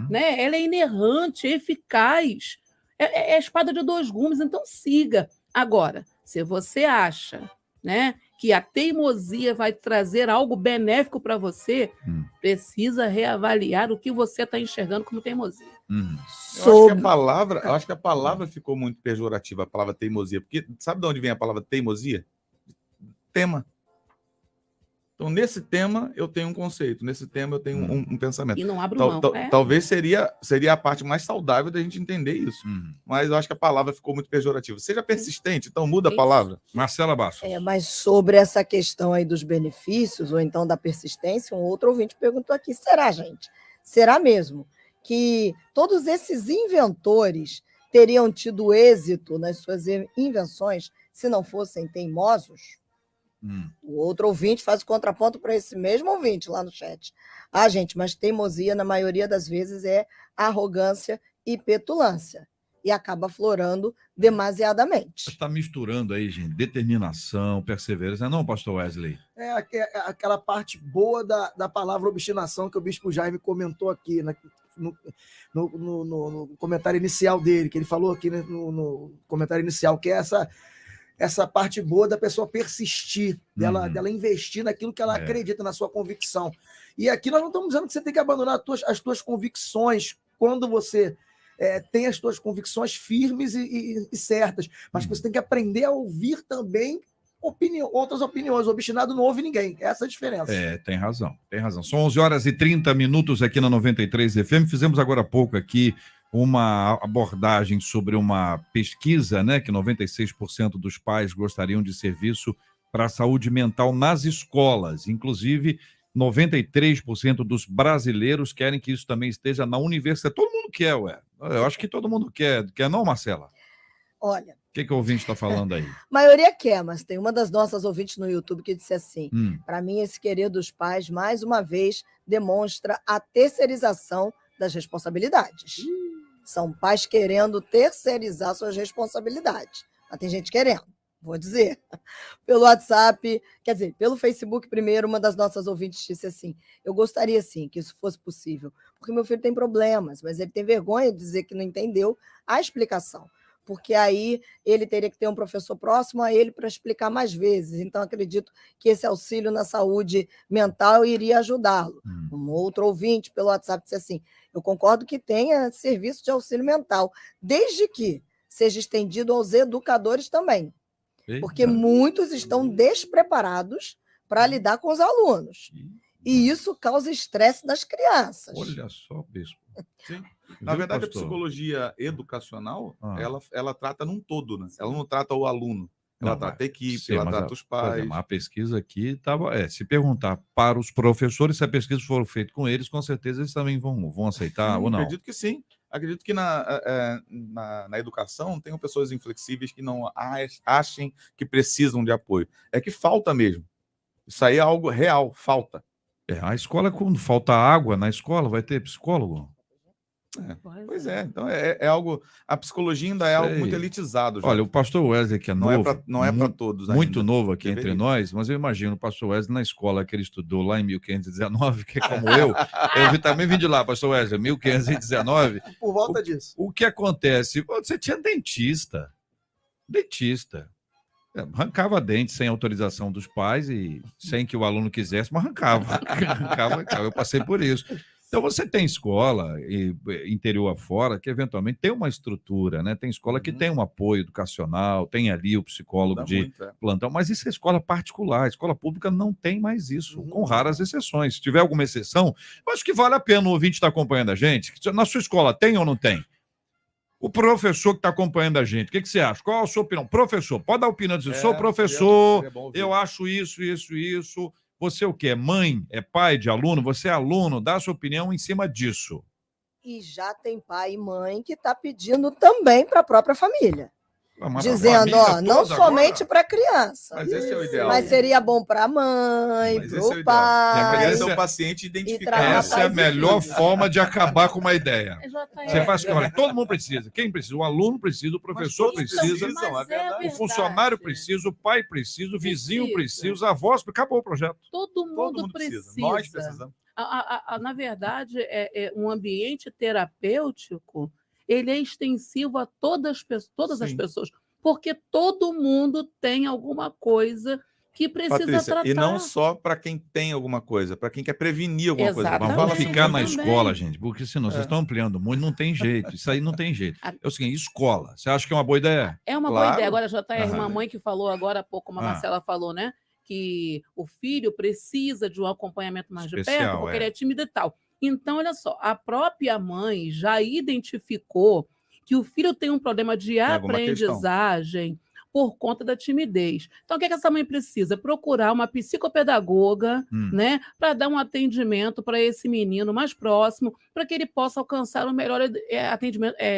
né? Ela é inerrante, é eficaz. É a espada de dois gumes, então siga. Agora, se você acha, né, que a teimosia vai trazer algo benéfico para você, precisa reavaliar o que você está enxergando como teimosia. Eu acho que a palavra ficou muito pejorativa, a palavra teimosia, porque sabe de onde vem a palavra teimosia? Tema. Então, nesse tema, eu tenho um conceito, nesse tema, eu tenho um pensamento. E não abro mão. Talvez seria a parte mais saudável da gente entender isso. Mas eu acho que a palavra ficou muito pejorativa. Seja persistente, então muda a palavra. Marcela Bastos. Mas sobre essa questão aí dos benefícios, ou então da persistência, um outro ouvinte perguntou aqui, será, gente? Será mesmo que todos esses inventores teriam tido êxito nas suas invenções se não fossem teimosos? O outro ouvinte faz o contraponto para esse mesmo ouvinte lá no chat. Gente, mas teimosia, na maioria das vezes, é arrogância e petulância. E acaba aflorando demasiadamente. Você está misturando aí, gente, determinação, perseverança. Não, pastor Wesley? Aquela parte boa da palavra obstinação que o bispo Jaime comentou aqui, né? No comentário inicial dele, que ele falou aqui, né? no comentário inicial, que é essa parte boa da pessoa persistir, dela investir naquilo que ela acredita, na sua convicção. E aqui nós não estamos dizendo que você tem que abandonar as tuas convicções quando você tem as tuas convicções firmes e certas, mas que você tem que aprender a ouvir também outras opiniões. O obstinado não ouve ninguém. Essa é a diferença. Tem razão. São 11 horas e 30 minutos aqui na 93 FM. Fizemos agora há pouco aqui uma abordagem sobre uma pesquisa, né, que 96% dos pais gostariam de serviço para a saúde mental nas escolas. Inclusive, 93% dos brasileiros querem que isso também esteja na universidade. Todo mundo quer, ué. Eu acho que todo mundo quer. Quer não, Marcela? Olha, O que o ouvinte está falando aí? a maioria quer, mas tem uma das nossas ouvintes no YouTube que disse assim: para mim, esse querer dos pais, mais uma vez, demonstra a terceirização das responsabilidades. São pais querendo terceirizar suas responsabilidades. Mas tem gente querendo, vou dizer. Pelo WhatsApp, quer dizer, pelo Facebook primeiro, uma das nossas ouvintes disse assim: eu gostaria sim que isso fosse possível, porque meu filho tem problemas, mas ele tem vergonha de dizer que não entendeu a explicação. Porque aí ele teria que ter um professor próximo a ele para explicar mais vezes. Então, acredito que esse auxílio na saúde mental iria ajudá-lo. Um outro ouvinte pelo WhatsApp disse assim: eu concordo que tenha serviço de auxílio mental, desde que seja estendido aos educadores também. Porque muitos estão despreparados para lidar com os alunos. E isso causa estresse nas crianças. Olha só, bispo. Sim. Na verdade, a psicologia educacional, ela trata num todo, né? Ela não trata o aluno, ela trata a equipe, ela trata os pais. A pesquisa aqui estava... se perguntar para os professores se a pesquisa for feita com eles, com certeza eles também vão aceitar ou não. Acredito que sim. Acredito que na educação tenham pessoas inflexíveis que não achem que precisam de apoio. É que falta mesmo. Isso aí é algo real, falta. A escola, quando falta água na escola, vai ter psicólogo? Pois é, então é algo. A psicologia ainda é algo muito elitizado. Já. Olha, o pastor Wesley, que é novo, não é para todos ainda. Muito novo aqui entre nós, mas eu imagino o pastor Wesley na escola que ele estudou lá em 1519, que é como eu também vim de lá, pastor Wesley, 1519. Por volta disso. O que acontece? Você tinha dentista. Arrancava dente sem autorização dos pais e sem que o aluno quisesse, mas arrancava. Eu passei por isso. Então, você tem escola, interior afora, que eventualmente tem uma estrutura, né? Tem escola que tem um apoio educacional, tem ali o psicólogo plantão, mas isso é escola particular. Escola pública não tem mais isso, com raras exceções. Se tiver alguma exceção, eu acho que vale a pena o ouvinte estar acompanhando a gente. Na sua escola tem ou não tem? O professor que está acompanhando a gente, o que você acha? Qual a sua opinião? Professor, pode dar opinião, dizer, sou professor, eu acho isso. Você o quê? É mãe? É pai de aluno? Você é aluno? Dá a sua opinião em cima disso. E já tem pai e mãe que está pedindo também para a própria família. Dizendo, não somente para a criança. Mas esse é o ideal. Mas seria bom para a mãe, para o pai. E a criança é um paciente identificado. Essa é a melhor forma de acabar com uma ideia. Você faz olha, todo mundo precisa. Quem precisa? O aluno precisa, o professor precisa, o funcionário precisa, o pai precisa, o vizinho precisa, os avós. Acabou o projeto. Todo mundo precisa. Nós precisamos. Na verdade, um ambiente terapêutico, ele é extensivo a todas as pessoas, porque todo mundo tem alguma coisa que precisa Patrícia, tratar. E não só para quem tem alguma coisa, para quem quer prevenir alguma coisa. Mas vamos ficar na escola, gente, porque senão vocês estão ampliando muito, não tem jeito. Isso aí não tem jeito. É o seguinte, escola, você acha que é uma boa ideia? É uma boa ideia. Agora, JR, mamãe que falou agora há pouco, como a Marcela falou, né? Que o filho precisa de um acompanhamento mais de perto, porque ele é tímido e tal. Então, olha só, a própria mãe já identificou que o filho tem um problema de aprendizagem por conta da timidez. Então, o que essa mãe precisa? Procurar uma psicopedagoga, né, para dar um atendimento para esse menino mais próximo, para que ele possa alcançar o melhor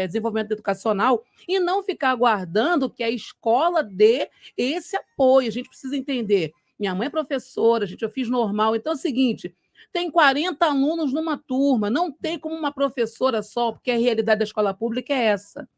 desenvolvimento educacional e não ficar aguardando que a escola dê esse apoio. A gente precisa entender. Minha mãe é professora, eu fiz normal. Então, é o seguinte... Tem 40 alunos numa turma, não tem como uma professora só, porque a realidade da escola pública é essa.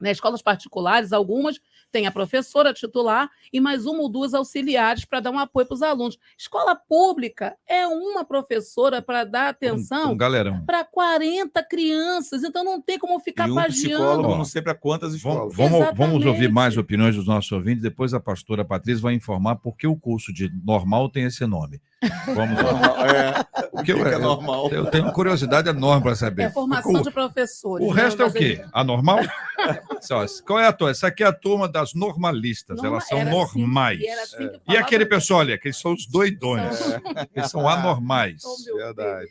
Nas escolas particulares, algumas têm a professora titular e mais uma ou duas auxiliares para dar um apoio para os alunos. Escola pública é uma professora para dar atenção para 40 crianças, então não tem como ficar pagiando. Psicólogo, não sei para quantas escolas. Vamos ouvir mais opiniões dos nossos ouvintes, depois a pastora Patrícia vai informar por que o curso de normal tem esse nome. Vamos lá. Porque é normal. Eu tenho uma curiosidade enorme para saber. É formação de professores. O resto é o quê? Anormal? Qual é a turma? Essa aqui é a turma das normalistas. Elas são normais. E aquele pessoal ali, aqueles são os doidões. Eles são anormais. Verdade.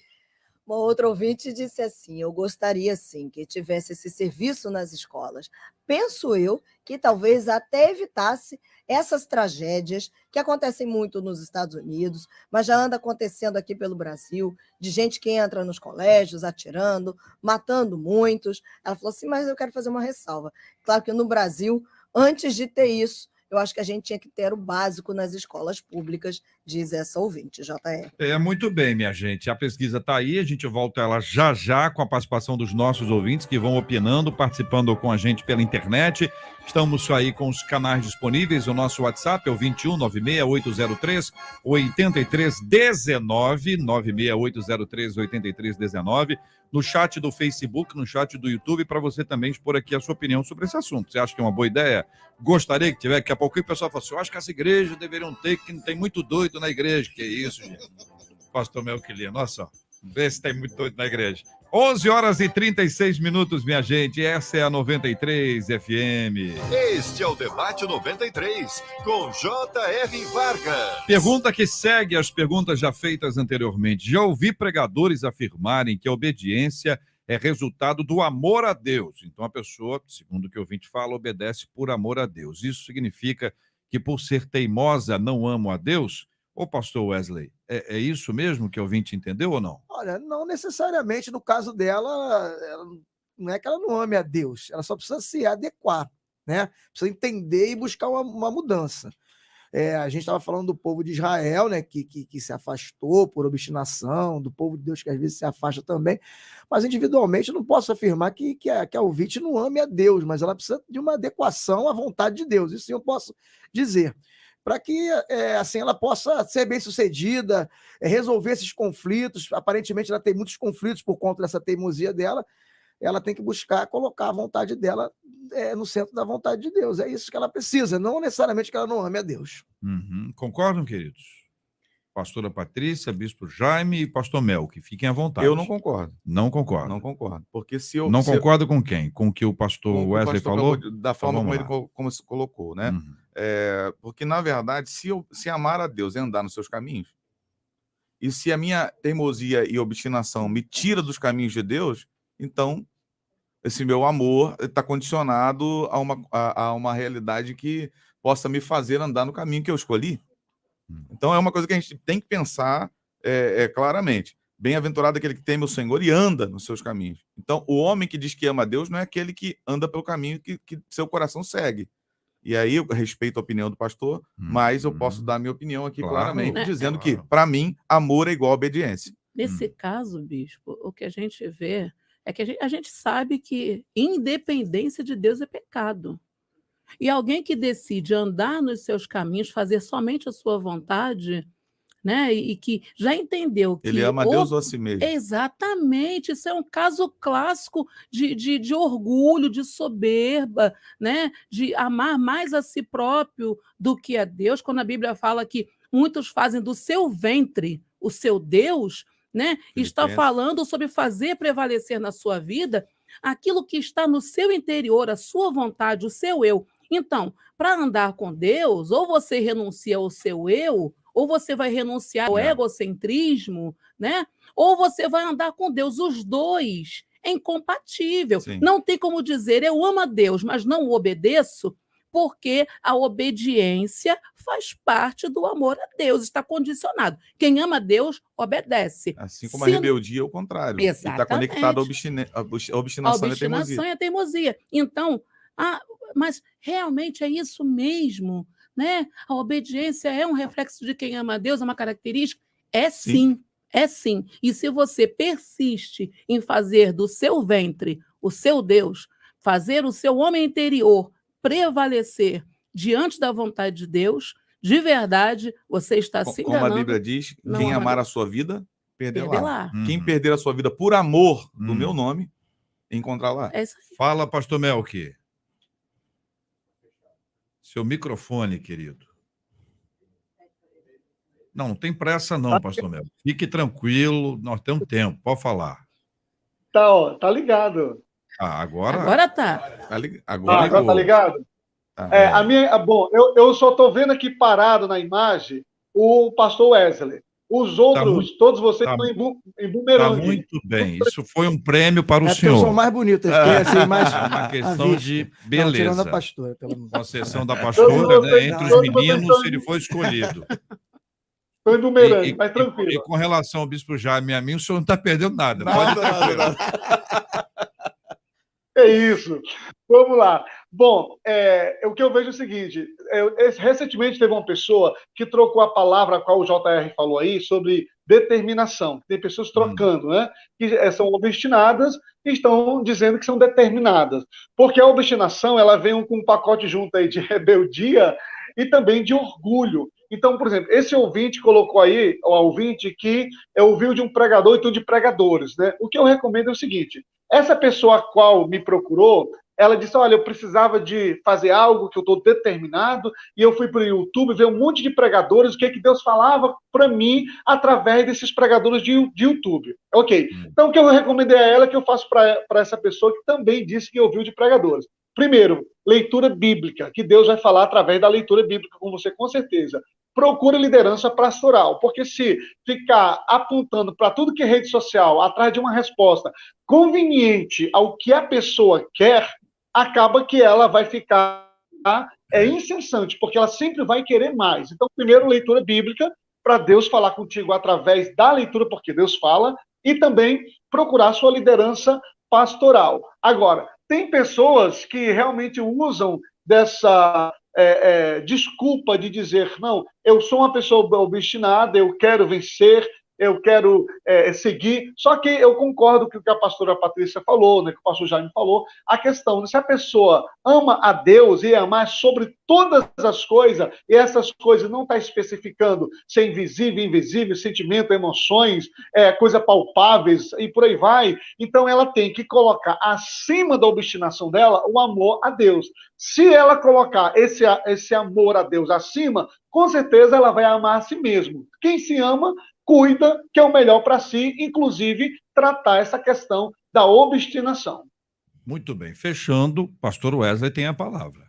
Uma outra ouvinte disse assim: eu gostaria sim que tivesse esse serviço nas escolas. Penso eu que talvez até evitasse essas tragédias que acontecem muito nos Estados Unidos, mas já anda acontecendo aqui pelo Brasil, de gente que entra nos colégios atirando, matando muitos. Ela falou assim, mas eu quero fazer uma ressalva. Claro que no Brasil, antes de ter isso, eu acho que a gente tinha que ter o básico nas escolas públicas, diz essa ouvinte, JR. Muito bem, minha gente. A pesquisa está aí, a gente volta ela já já com a participação dos nossos ouvintes que vão opinando, participando com a gente pela internet. Estamos aí com os canais disponíveis, o nosso WhatsApp é o 21 96803 8319, 96803 8319, no chat do Facebook, no chat do YouTube, para você também expor aqui a sua opinião sobre esse assunto. Você acha que é uma boa ideia? Gostaria que tivesse, daqui a pouco o pessoal fala assim, eu acho que as igrejas deveriam ter, que não tem muito doido na igreja. Que isso, gente? Pastor Melquilino, olha só, vê se tem muito doido na igreja. 11h36, minha gente, essa é a 93 FM. Este é o Debate 93, com J.R. Vargas. Pergunta que segue as perguntas já feitas anteriormente. Já ouvi pregadores afirmarem que a obediência é resultado do amor a Deus. Então a pessoa, segundo o que o ouvinte fala, obedece por amor a Deus. Isso significa que por ser teimosa não amo a Deus? Ô, pastor Wesley, é isso mesmo que o ouvinte entendeu ou não? Olha, não necessariamente no caso dela, não é que ela não ame a Deus, ela só precisa se adequar, né? Precisa entender e buscar uma mudança. A gente estava falando do povo de Israel, né, que se afastou por obstinação, do povo de Deus que às vezes se afasta também, mas individualmente eu não posso afirmar que a ouvinte não ame a Deus, mas ela precisa de uma adequação à vontade de Deus, isso sim eu posso dizer, para que assim ela possa ser bem-sucedida, resolver esses conflitos. Aparentemente ela tem muitos conflitos por conta dessa teimosia dela, ela tem que buscar colocar a vontade dela no centro da vontade de Deus. É isso que ela precisa, não necessariamente que ela não ame a Deus. Concordam, queridos? Pastora Patrícia, Bispo Jaime e Pastor Mel, que fiquem à vontade. Eu não concordo. Não concordo. Não concordo. Porque se eu... Não concordo com quem? Com o que o pastor Wesley falou? Da forma como ele colocou, né? Porque, na verdade, se amar a Deus é andar nos seus caminhos, e se a minha teimosia e obstinação me tira dos caminhos de Deus, então esse meu amor está condicionado a uma realidade que possa me fazer andar no caminho que eu escolhi. Então é uma coisa que a gente tem que pensar claramente. Bem-aventurado aquele que teme o Senhor e anda nos seus caminhos. Então o homem que diz que ama a Deus não é aquele que anda pelo caminho que seu coração segue. E aí eu respeito a opinião do pastor, mas eu posso dar a minha opinião aqui claramente, dizendo que, para mim, amor é igual a obediência. Nesse caso, bispo, o que a gente vê é que a gente sabe que independência de Deus é pecado. E alguém que decide andar nos seus caminhos, fazer somente a sua vontade, né? E que já entendeu que... Ele ama a Deus ou a si mesmo. Exatamente. Isso é um caso clássico de orgulho, de soberba, né? De amar mais a si próprio do que a Deus. Quando a Bíblia fala que muitos fazem do seu ventre o seu Deus, né? Está falando sobre fazer prevalecer na sua vida aquilo que está no seu interior, a sua vontade, o seu eu. Então, para andar com Deus, ou você renuncia ao seu eu, ou você vai renunciar ao egocentrismo, né? Ou você vai andar com Deus. Os dois é incompatível. Sim. Não tem como dizer, eu amo a Deus, mas não o obedeço, porque a obediência faz parte do amor a Deus, está condicionado. Quem ama a Deus, obedece. Assim como a rebeldia é o contrário. Exatamente. Está conectado à obstinação e à teimosia. E a teimosia. Então, mas realmente é isso mesmo, né? A obediência é um reflexo de quem ama a Deus, é uma característica? É sim. É sim. E se você persiste em fazer do seu ventre o seu Deus, fazer o seu homem interior prevalecer diante da vontade de Deus, de verdade, você está se enganando. Como a Bíblia diz, quem amar a sua vida, perderá. Uhum. Quem perder a sua vida por amor do meu nome, encontrará. É isso aí. Fala, pastor Melqui. Seu microfone, querido. Não tem pressa não, pastor Mel. Fique tranquilo, nós temos tempo, pode falar. Tá ligado. Agora tá. Agora tá ligado? Bom, eu só estou vendo aqui parado na imagem o pastor Wesley. Os Tá outros, muito, todos vocês tá, estão em tá bumerangue. muito bem. Isso foi um prêmio para o É porque eu sou senhor. mais bonito, eu fiquei assim, mais É uma à questão vista. de Não, tirando a beleza. pastora, pelo amor. Concessão da Todos pastora, né? vocês, Entre os todos vocês meninos, ele foi escolhido. estão em E, bumerangue, e- mas e tranquilo. com relação ao Bispo Jaime e a mim, o senhor não está perdendo nada. Pode Nada, ir nada, tranquilo. nada. É isso. Vamos lá. Bom, o que eu vejo é o seguinte: recentemente teve uma pessoa que trocou a palavra a qual o JR falou aí sobre determinação. Tem pessoas trocando, né? Que são obstinadas e estão dizendo que são determinadas. Porque a obstinação, ela vem com um pacote junto aí de rebeldia e também de orgulho. Então, por exemplo, esse ouvinte colocou aí, o ouvinte que ouviu de um pregador e tudo de pregadores, né? O que eu recomendo é o seguinte: essa pessoa a qual me procurou, ela disse, olha, eu precisava de fazer algo que eu estou determinado, e eu fui para o YouTube ver um monte de pregadores, o que Deus falava para mim através desses pregadores de YouTube. Ok. Então, o que eu recomendei a ela, que eu faço para essa pessoa que também disse que ouviu de pregadores. Primeiro, leitura bíblica, que Deus vai falar através da leitura bíblica com você, com certeza. Procure liderança pastoral, porque se ficar apontando para tudo que é rede social, atrás de uma resposta conveniente ao que a pessoa quer, acaba que ela vai ficar incessante, porque ela sempre vai querer mais. Então, primeiro, leitura bíblica, para Deus falar contigo através da leitura, porque Deus fala, e também procurar sua liderança pastoral. Agora, tem pessoas que realmente usam dessa desculpa de dizer, não, eu sou uma pessoa obstinada, eu quero vencer, eu quero seguir. Só que eu concordo com o que a pastora Patrícia falou, né, que o pastor Jaime falou, a questão de se a pessoa ama a Deus e amar sobre todas as coisas, e essas coisas não está especificando se é invisível, invisível, sentimento, emoções, coisas palpáveis e por aí vai, então ela tem que colocar acima da obstinação dela o amor a Deus. Se ela colocar esse amor a Deus acima, com certeza ela vai amar a si mesmo. Quem se ama, cuida, que é o melhor para si, inclusive tratar essa questão da obstinação. Muito bem. Fechando, pastor Wesley tem a palavra.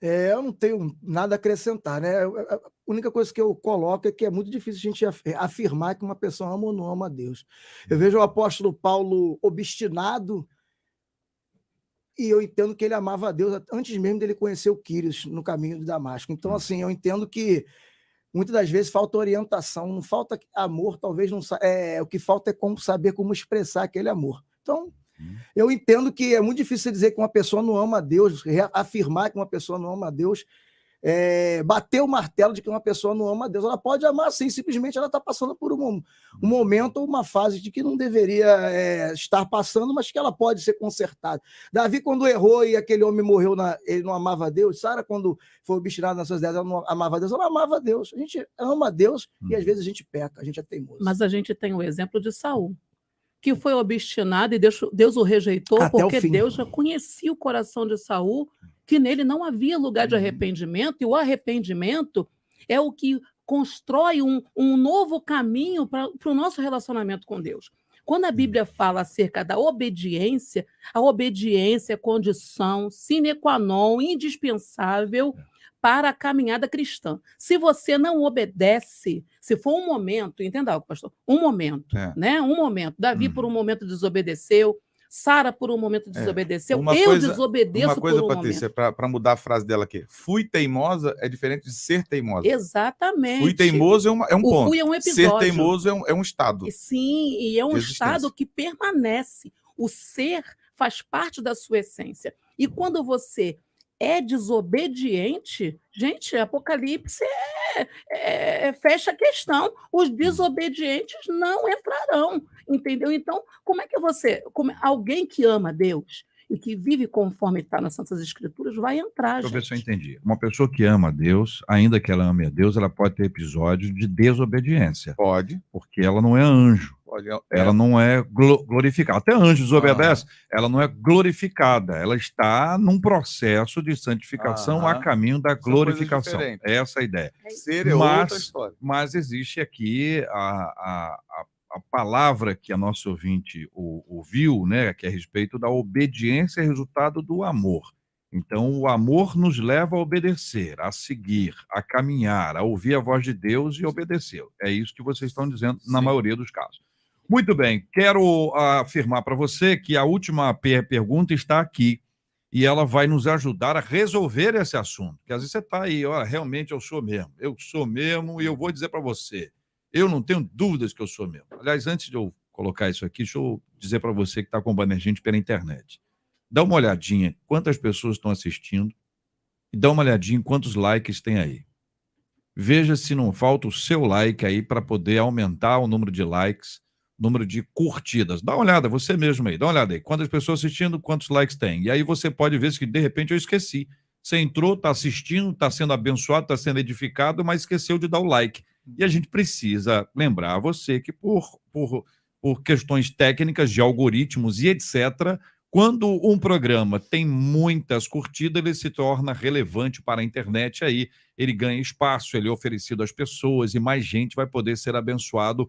Eu não tenho nada a acrescentar, né? A única coisa que eu coloco é que é muito difícil a gente afirmar que uma pessoa ama ou não ama a Deus. Eu vejo o apóstolo Paulo obstinado e eu entendo que ele amava a Deus antes mesmo dele conhecer o Quírios no caminho de Damasco. Então, assim, eu entendo que muitas das vezes falta orientação, não falta amor, talvez não o que falta é como saber como expressar aquele amor. Então, eu entendo que é muito difícil dizer que uma pessoa não ama a Deus, afirmar que uma pessoa não ama a Deus, bater o martelo de que uma pessoa não ama a Deus. Ela pode amar sim, simplesmente ela está passando por um momento ou uma fase de que não deveria estar passando, mas que ela pode ser consertada. Davi, quando errou e aquele homem morreu, ele não amava a Deus. Sara, quando foi obstinada nas suas ideias, ela não amava a Deus, ela amava a Deus. A gente ama a Deus e às vezes a gente peca, a gente é teimoso. Mas a gente tem o exemplo de Saul, que foi obstinado e Deus o rejeitou Até o porque fim. Deus já conhecia o coração de Saul, que nele não havia lugar de arrependimento, e o arrependimento é o que constrói um novo caminho para o nosso relacionamento com Deus. Quando a Bíblia fala acerca da obediência, a obediência é condição sine qua non, indispensável para a caminhada cristã. Se você não obedece, se for um momento, entenda algo, pastor, um momento, né? Um momento. Davi, por um momento, desobedeceu, Sara, por um momento, desobedeceu, desobedeço uma coisa, por um Patrícia, momento. para mudar a frase dela aqui. Fui teimosa é diferente de ser teimosa. Exatamente. Fui teimoso é um O ponto. fui é um episódio. Ser teimoso é um estado. Sim, e é um de estado existência. que permanece. O ser faz parte da sua essência. E quando você é desobediente, gente, Apocalipse fecha a questão. Os desobedientes não entrarão, entendeu? Então, como é que alguém que ama Deus e que vive conforme está nas Santas Escrituras vai entrar, Deixa eu ver se eu gente. entendi. Uma pessoa que ama a Deus, ainda que ela ame a Deus, ela pode ter episódios de desobediência. Pode. Porque ela não é anjo. Pode. Ela não é glorificada. Até anjo desobedece, ela não é glorificada. Ela está num processo de santificação a caminho da glorificação. Essa é a ideia. Ser é outra história. Mas existe aqui a palavra que a nossa ouvinte ouviu, né, que é a respeito da obediência é resultado do amor. Então, o amor nos leva a obedecer, a seguir, a caminhar, a ouvir a voz de Deus e obedecer. É isso que vocês estão dizendo na maioria dos casos. Muito bem, quero afirmar para você que a última pergunta está aqui e ela vai nos ajudar a resolver esse assunto. Porque às vezes você está aí, ó, realmente eu sou mesmo e eu vou dizer para você, eu não tenho dúvidas que eu sou mesmo. Aliás, antes de eu colocar isso aqui, deixa eu dizer para você que está acompanhando a gente pela internet. Dá uma olhadinha quantas pessoas estão assistindo e dá uma olhadinha em quantos likes tem aí. Veja se não falta o seu like aí para poder aumentar o número de likes, número de curtidas. Dá uma olhada, você mesmo aí, dá uma olhada aí. Quantas pessoas assistindo, quantos likes tem. E aí você pode ver se de repente eu esqueci. Você entrou, está assistindo, está sendo abençoado, está sendo edificado, mas esqueceu de dar o like. E a gente precisa lembrar você que por questões técnicas de algoritmos e etc., quando um programa tem muitas curtidas, ele se torna relevante para a internet, aí ele ganha espaço, ele é oferecido às pessoas e mais gente vai poder ser abençoado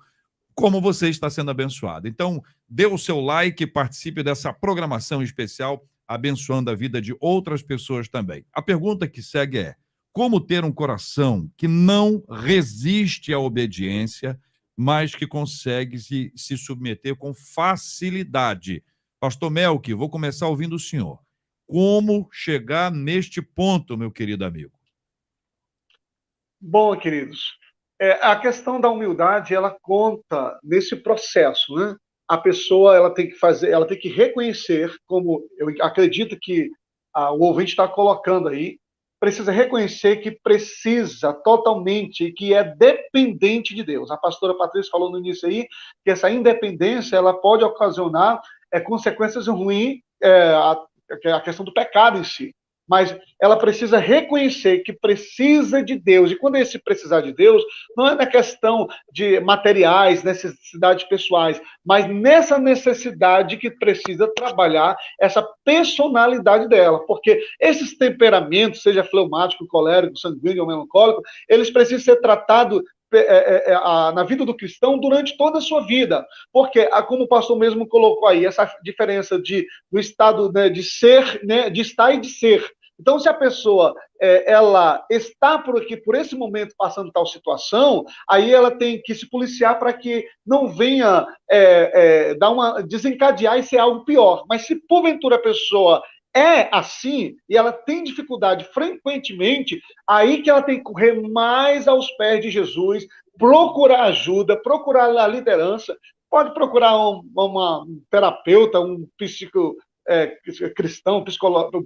como você está sendo abençoado. Então, dê o seu like, participe dessa programação especial, abençoando a vida de outras pessoas também. A pergunta que segue é: como ter um coração que não resiste à obediência, mas que consegue se submeter com facilidade? Pastor Melqui, vou começar ouvindo o senhor. Como chegar neste ponto, meu querido amigo? Bom, queridos, a questão da humildade, ela conta nesse processo, né? A pessoa, ela tem que reconhecer, como eu acredito que o ouvinte está colocando aí, precisa reconhecer que precisa totalmente, que é dependente de Deus. A pastora Patrícia falou no início aí que essa independência, ela pode ocasionar consequências ruins, a questão do pecado em si. Mas ela precisa reconhecer que precisa de Deus. E quando esse precisar de Deus, não é na questão de materiais, necessidades pessoais, mas nessa necessidade que precisa trabalhar essa personalidade dela. Porque esses temperamentos, seja fleumático, colérico, sanguíneo ou melancólico, eles precisam ser tratados na vida do cristão durante toda a sua vida, porque, como o pastor mesmo colocou aí, essa diferença do estado, né, de ser, né, de estar e de ser. Então, se a pessoa ela está por esse momento passando tal situação, aí ela tem que se policiar para que não venha desencadear e ser algo pior. Mas se porventura a pessoa é assim, e ela tem dificuldade frequentemente, aí que ela tem que correr mais aos pés de Jesus, procurar ajuda, procurar a liderança, pode procurar um terapeuta, um cristão, psicólogo,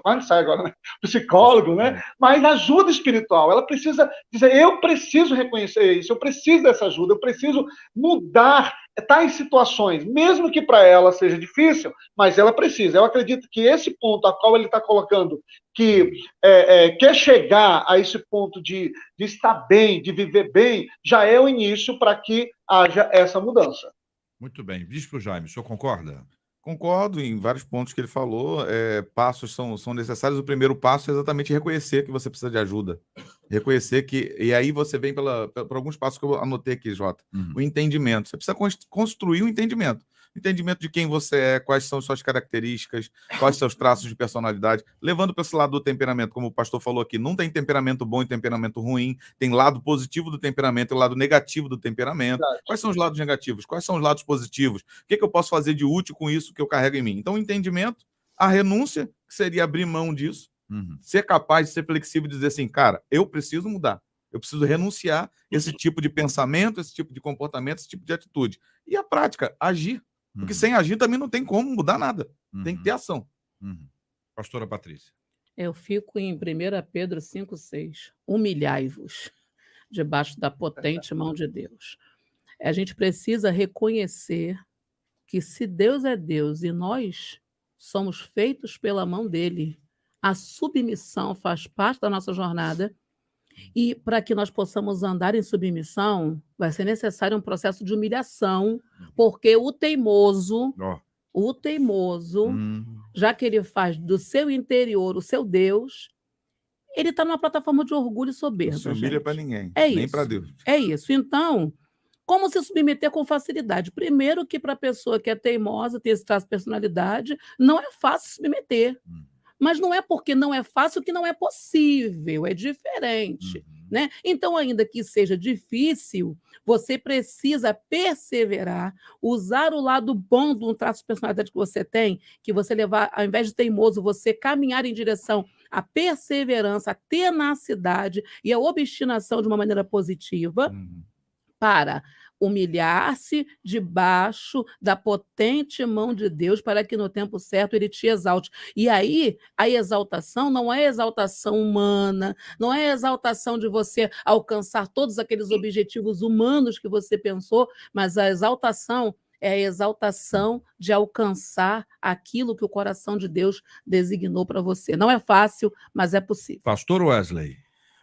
quase sai agora, né? Psicólogo, né? Mas ajuda espiritual, ela precisa dizer, eu preciso reconhecer isso, eu preciso dessa ajuda, eu preciso mudar tais situações, mesmo que para ela seja difícil, mas ela precisa. Eu acredito que esse ponto a qual ele está colocando, que quer chegar a esse ponto de estar bem, de viver bem, já é o início para que haja essa mudança. Muito bem. Bispo Jaime, o senhor concorda? Concordo em vários pontos que ele falou. Passos são necessários. O primeiro passo é exatamente reconhecer que você precisa de ajuda. Reconhecer que... E aí você vem por alguns passos que eu anotei aqui, Jota. O entendimento. Você precisa construir um entendimento. Entendimento de quem você é, quais são suas características, quais são seus traços de personalidade. Levando para esse lado do temperamento, como o pastor falou aqui, não tem temperamento bom e temperamento ruim. Tem lado positivo do temperamento e lado negativo do temperamento. Verdade. Quais são os lados negativos? Quais são os lados positivos? O que eu posso fazer de útil com isso que eu carrego em mim? Então, o entendimento, a renúncia, que seria abrir mão disso, ser capaz de ser flexível e dizer assim, cara, eu preciso mudar. Eu preciso renunciar esse tipo de pensamento, esse tipo de comportamento, esse tipo de atitude. E a prática, agir. Porque sem agir também não tem como mudar nada. Tem que ter ação. Pastora Patrícia. Eu fico em 1 Pedro 5,6. Humilhai-vos debaixo da potente mão de Deus. A gente precisa reconhecer que se Deus é Deus e nós somos feitos pela mão dele, a submissão faz parte da nossa jornada. E para que nós possamos andar em submissão, vai ser necessário um processo de humilhação, porque o teimoso, já que ele faz do seu interior o seu Deus, ele está numa plataforma de orgulho e soberba. Não se humilha para ninguém, nem para Deus. É isso. Então, como se submeter com facilidade? Primeiro que para a pessoa que é teimosa, tem esse traço de personalidade, não é fácil submeter. Mas não é porque não é fácil que não é possível, é diferente. Né? Então, ainda que seja difícil, você precisa perseverar, usar o lado bom de um traço de personalidade que você tem, que você levar, ao invés de teimoso, você caminhar em direção à perseverança, à tenacidade e à obstinação de uma maneira positiva, para humilhar-se debaixo da potente mão de Deus para que no tempo certo ele te exalte. E aí, a exaltação não é exaltação humana, não é exaltação de você alcançar todos aqueles objetivos humanos que você pensou, mas a exaltação é a exaltação de alcançar aquilo que o coração de Deus designou para você. Não é fácil, mas é possível. Pastor Wesley.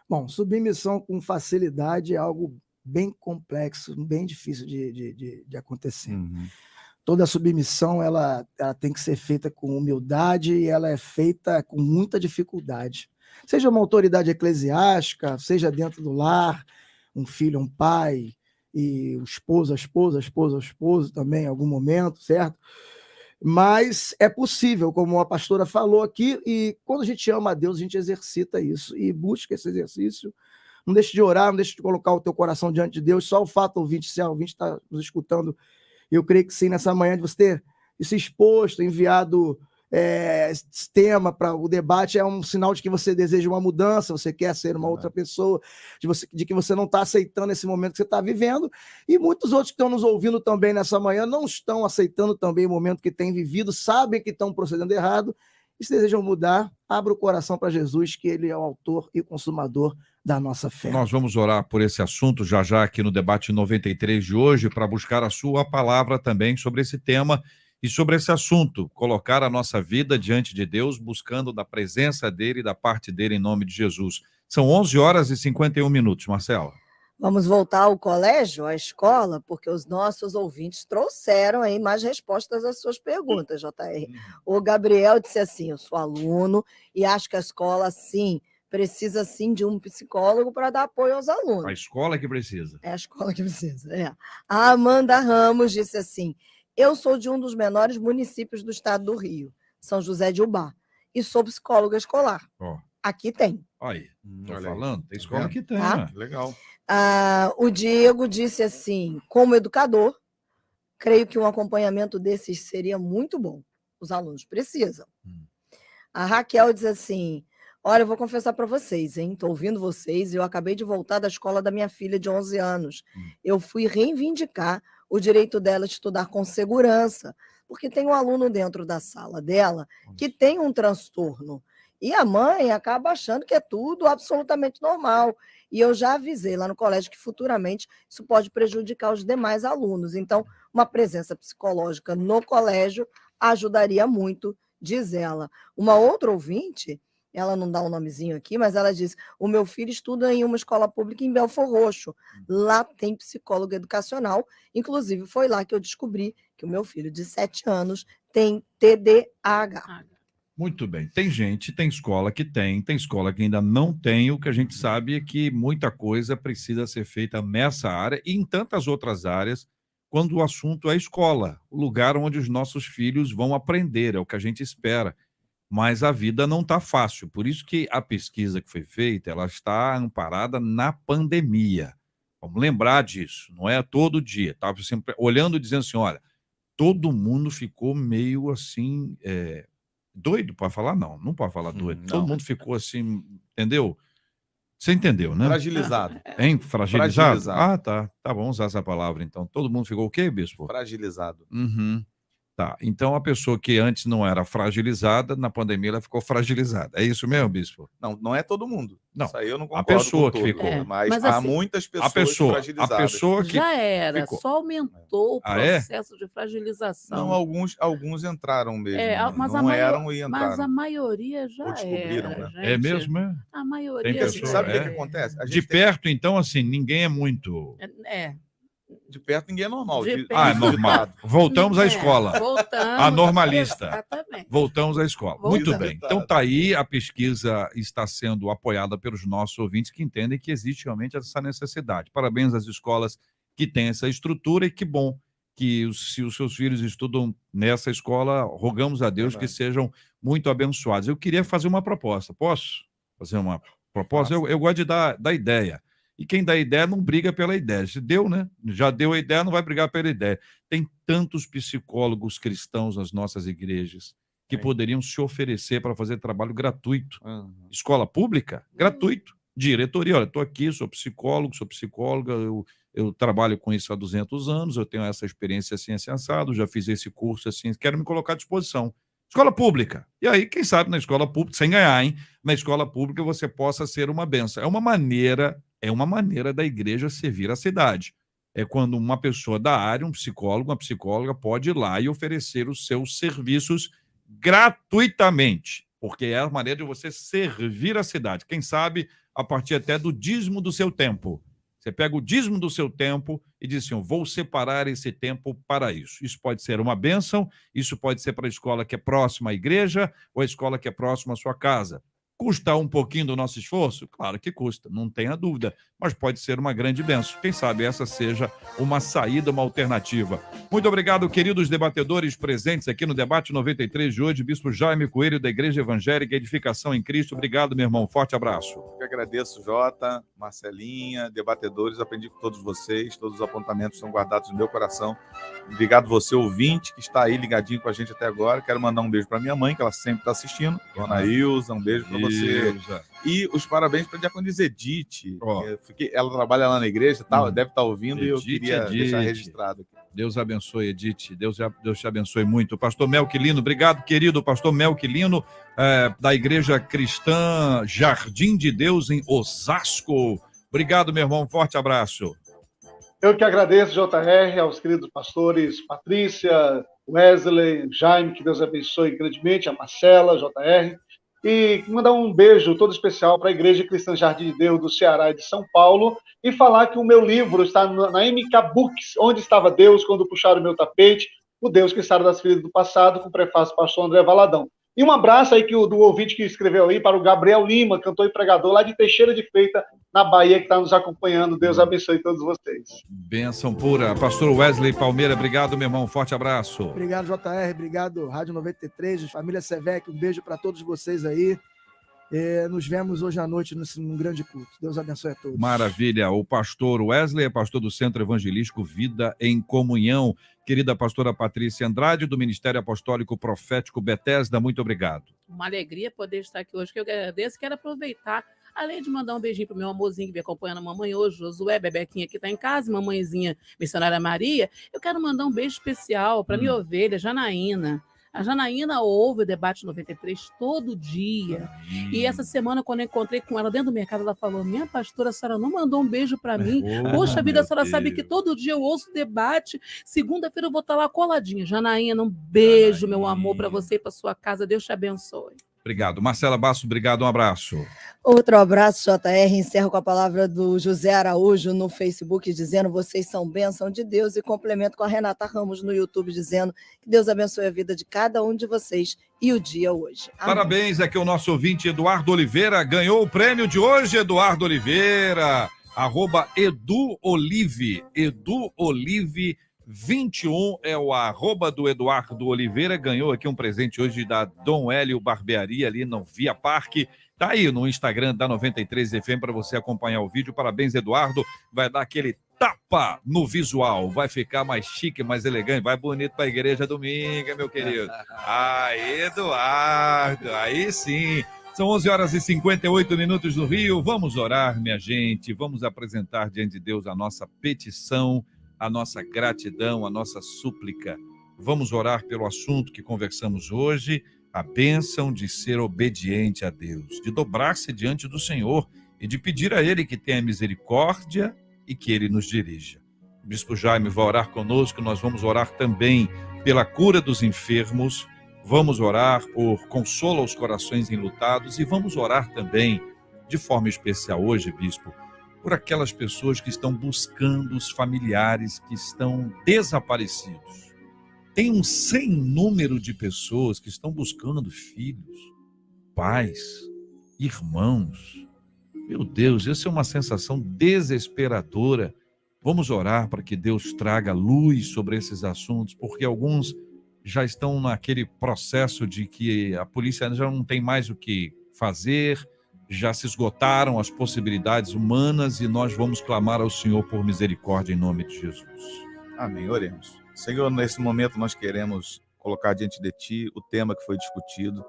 Bom, submissão com facilidade é algo bem complexo, bem difícil de acontecer. Toda submissão ela tem que ser feita com humildade e ela é feita com muita dificuldade. Seja uma autoridade eclesiástica, seja dentro do lar, um filho, um pai, e o esposo, a esposa, o esposo também em algum momento, certo? Mas é possível, como a pastora falou aqui, e quando a gente ama a Deus, a gente exercita isso e busca esse exercício. Não deixe de orar, não deixe de colocar o teu coração diante de Deus. Só o fato, ouvinte, se a ouvinte está nos escutando, eu creio que sim, nessa manhã, de você ter se exposto, enviado esse tema para o debate, é um sinal de que você deseja uma mudança, você quer ser uma outra pessoa, de que você não está aceitando esse momento que você está vivendo. E muitos outros que estão nos ouvindo também nessa manhã não estão aceitando também o momento que têm vivido, sabem que estão procedendo errado, e se desejam mudar, abra o coração para Jesus, que ele é o autor e consumador da nossa fé. Nós vamos orar por esse assunto já aqui no debate 93 de hoje, para buscar a sua palavra também sobre esse tema e sobre esse assunto, colocar a nossa vida diante de Deus, buscando da presença dele e da parte dele em nome de Jesus. São 11h51, Marcela. Vamos voltar ao colégio, à escola, porque os nossos ouvintes trouxeram aí mais respostas às suas perguntas, JR. O Gabriel disse assim: eu sou aluno e acho que a escola, sim, precisa, sim, de um psicólogo para dar apoio aos alunos. A escola que precisa. É a escola que precisa, é. A Amanda Ramos disse assim: eu sou de um dos menores municípios do estado do Rio, São José de Ubá, e sou psicóloga escolar. Aqui tem. Aí, estou falando, tem escola que tem. Tá? Legal. O Diego disse assim: como educador, creio que um acompanhamento desses seria muito bom. Os alunos precisam. A Raquel diz assim: olha, eu vou confessar para vocês, hein? Estou ouvindo vocês e eu acabei de voltar da escola da minha filha de 11 anos. Eu fui reivindicar o direito dela de estudar com segurança, porque tem um aluno dentro da sala dela que tem um transtorno. E a mãe acaba achando que é tudo absolutamente normal. E eu já avisei lá no colégio que futuramente isso pode prejudicar os demais alunos. Então, uma presença psicológica no colégio ajudaria muito, diz ela. Uma outra ouvinte, ela não dá um nomezinho aqui, mas ela diz: o meu filho estuda em uma escola pública em Belfor Roxo. Lá tem psicólogo educacional. Inclusive, foi lá que eu descobri que o meu filho de 7 anos tem TDAH. Muito bem. Tem escola que tem escola que ainda não tem. O que a gente sabe é que muita coisa precisa ser feita nessa área e em tantas outras áreas, quando o assunto é escola, o lugar onde os nossos filhos vão aprender, é o que a gente espera. Mas a vida não está fácil. Por isso que a pesquisa que foi feita, ela está amparada na pandemia. Vamos lembrar disso. Não é todo dia. Estava sempre olhando e dizendo assim, olha, todo mundo ficou meio assim... doido para falar? Não pode falar doido. Não. Todo mundo ficou assim, entendeu? Você entendeu, né? Fragilizado. Hein? Fragilizado? Tá bom usar essa palavra, então. Todo mundo ficou o quê, bispo? Fragilizado. Tá, então a pessoa que antes não era fragilizada, na pandemia ela ficou fragilizada. É isso mesmo, bispo? Não é todo mundo. Não. Isso aí eu não A concordo pessoa com que todo, ficou. mas Mas há assim, muitas pessoas A fragilizadas. pessoa que Já era, ficou. só aumentou o processo de fragilização. Não, alguns entraram mesmo. Mas não a eram e Mas a entraram. maioria já Ou descobriram, era, né? gente. É mesmo, é? A maioria Tem pessoa, Sabe o que já acontece? A De gente perto, então, assim, ninguém é muito... De perto ninguém é normal. De Ah, é normal. Voltamos à escola. Voltamos. A normalista. Exatamente. Voltamos à escola. Voltamos. Muito bem. Então tá aí, a pesquisa está sendo apoiada pelos nossos ouvintes que entendem que existe realmente essa necessidade. Parabéns às escolas que têm essa estrutura e que bom que se os seus filhos estudam nessa escola, rogamos a Deus que sejam muito abençoados. Eu queria fazer uma proposta. Posso fazer uma proposta? Eu gosto de dar ideia. E quem dá ideia não briga pela ideia. Se deu, né? Já deu a ideia, não vai brigar pela ideia. Tem tantos psicólogos cristãos nas nossas igrejas que poderiam se oferecer para fazer trabalho gratuito. Escola pública, gratuito. Diretoria, olha, estou aqui, sou psicólogo, sou psicóloga, eu trabalho com isso há 200 anos, eu tenho essa experiência assim, assim, assado, já fiz esse curso assim, quero me colocar à disposição. Escola pública. E aí, quem sabe, na escola pública, sem ganhar, hein? Na escola pública você possa ser uma bênção. É uma maneira da igreja servir a cidade. É quando uma pessoa da área, um psicólogo, uma psicóloga, pode ir lá e oferecer os seus serviços gratuitamente, porque é a maneira de você servir a cidade. Quem sabe, a partir até do dízimo do seu tempo. Você pega o dízimo do seu tempo e diz assim, vou separar esse tempo para isso. Isso pode ser uma bênção, isso pode ser para a escola que é próxima à igreja ou a escola que é próxima à sua casa. Custa um pouquinho do nosso esforço? Claro que custa, não tenha dúvida, mas pode ser uma grande bênção. Quem sabe essa seja uma saída, uma alternativa. Muito obrigado, queridos debatedores presentes aqui no Debate 93 de hoje. Bispo Jaime Coelho, da Igreja Evangélica Edificação em Cristo. Obrigado, meu irmão. Forte abraço. Eu agradeço, Jota, Marcelinha, debatedores. Aprendi com todos vocês. Todos os apontamentos são guardados no meu coração. Obrigado você, ouvinte, que está aí ligadinho com a gente até agora. Quero mandar um beijo para minha mãe, que ela sempre está assistindo. Dona Ilza, um beijo para você. E os parabéns para a Diaconisa Edith. Ela trabalha lá na igreja, deve estar ouvindo, e eu queria deixar registrado aqui. Deus abençoe, Edith. Deus te abençoe muito. Pastor Melquilino, obrigado, querido. Pastor Melquilino, da Igreja Cristã Jardim de Deus, em Osasco. Obrigado, meu irmão. Forte abraço. Eu que agradeço, JR, aos queridos pastores Patrícia, Wesley, Jaime, que Deus abençoe grandemente, a Marcela, JR. E mandar um beijo todo especial para a Igreja Cristã Jardim de Deus do Ceará e de São Paulo, e falar que o meu livro está na MK Books, Onde Estava Deus Quando Puxaram o Meu Tapete, o Deus que Sara das Feridas do Passado, com o prefácio do pastor André Valadão. E um abraço aí do ouvinte que escreveu aí para o Gabriel Lima, cantor e pregador lá de Teixeira de Freitas, na Bahia, que está nos acompanhando. Deus abençoe todos vocês. Bênção pura. Pastor Wesley Palmeira, obrigado, meu irmão. Forte abraço. Obrigado, JR. Obrigado, Rádio 93, família Sevec. Um beijo para todos vocês aí. Nos vemos hoje à noite num grande culto. Deus abençoe a todos. Maravilha. O pastor Wesley é pastor do Centro Evangelístico Vida em Comunhão. Querida pastora Patrícia Andrade, do Ministério Apostólico Profético Betesda, muito obrigado. Uma alegria poder estar aqui hoje, que eu agradeço. Quero aproveitar, além de mandar um beijinho para o meu amorzinho que me acompanha na mamãe hoje, Josué, Bebequinha que está em casa, mamãezinha missionária Maria. Eu quero mandar um beijo especial para minha ovelha, Janaína. A Janaína ouve o Debate 93 todo dia. E essa semana, quando eu encontrei com ela dentro do mercado, ela falou, minha pastora, a senhora não mandou um beijo para mim? Poxa vida, a senhora sabe que todo dia eu ouço o debate. Segunda-feira eu vou estar lá coladinha. Janaína, um beijo, meu amor, para você e para sua casa. Deus te abençoe. Obrigado. Marcela Basso, obrigado, um abraço. Outro abraço, JR. Encerro com a palavra do José Araújo no Facebook, dizendo vocês são bênção de Deus, e complemento com a Renata Ramos no YouTube, dizendo que Deus abençoe a vida de cada um de vocês e o dia hoje. Amém. Parabéns, aqui o nosso ouvinte Eduardo Oliveira ganhou o prêmio de hoje, Eduardo Oliveira, @EduOlive, EduOlive 21 é o @ do Eduardo Oliveira, ganhou aqui um presente hoje da Dom Hélio Barbearia, ali no Via Parque. Tá aí no Instagram da 93 FM para você acompanhar o vídeo. Parabéns, Eduardo. Vai dar aquele tapa no visual, vai ficar mais chique, mais elegante, vai bonito para a igreja domingo, meu querido. Eduardo, aí sim. São 11h58 no Rio. Vamos orar, minha gente. Vamos apresentar diante de Deus a nossa petição, a nossa gratidão, a nossa súplica. Vamos orar pelo assunto que conversamos hoje, a bênção de ser obediente a Deus, de dobrar-se diante do Senhor e de pedir a Ele que tenha misericórdia e que Ele nos dirija. O Bispo Jaime vai orar conosco, nós vamos orar também pela cura dos enfermos, vamos orar por consolo aos corações enlutados e vamos orar também, de forma especial hoje, Bispo, por aquelas pessoas que estão buscando os familiares que estão desaparecidos. Tem um sem número de pessoas que estão buscando filhos, pais, irmãos. Meu Deus, isso é uma sensação desesperadora Vamos orar para que Deus traga luz sobre esses assuntos, porque alguns já estão naquele processo de que a polícia já não tem mais o que fazer, já se esgotaram as possibilidades humanas e nós vamos clamar ao Senhor por misericórdia em nome de Jesus. Amém, oremos. Senhor, nesse momento nós queremos colocar diante de Ti o tema que foi discutido.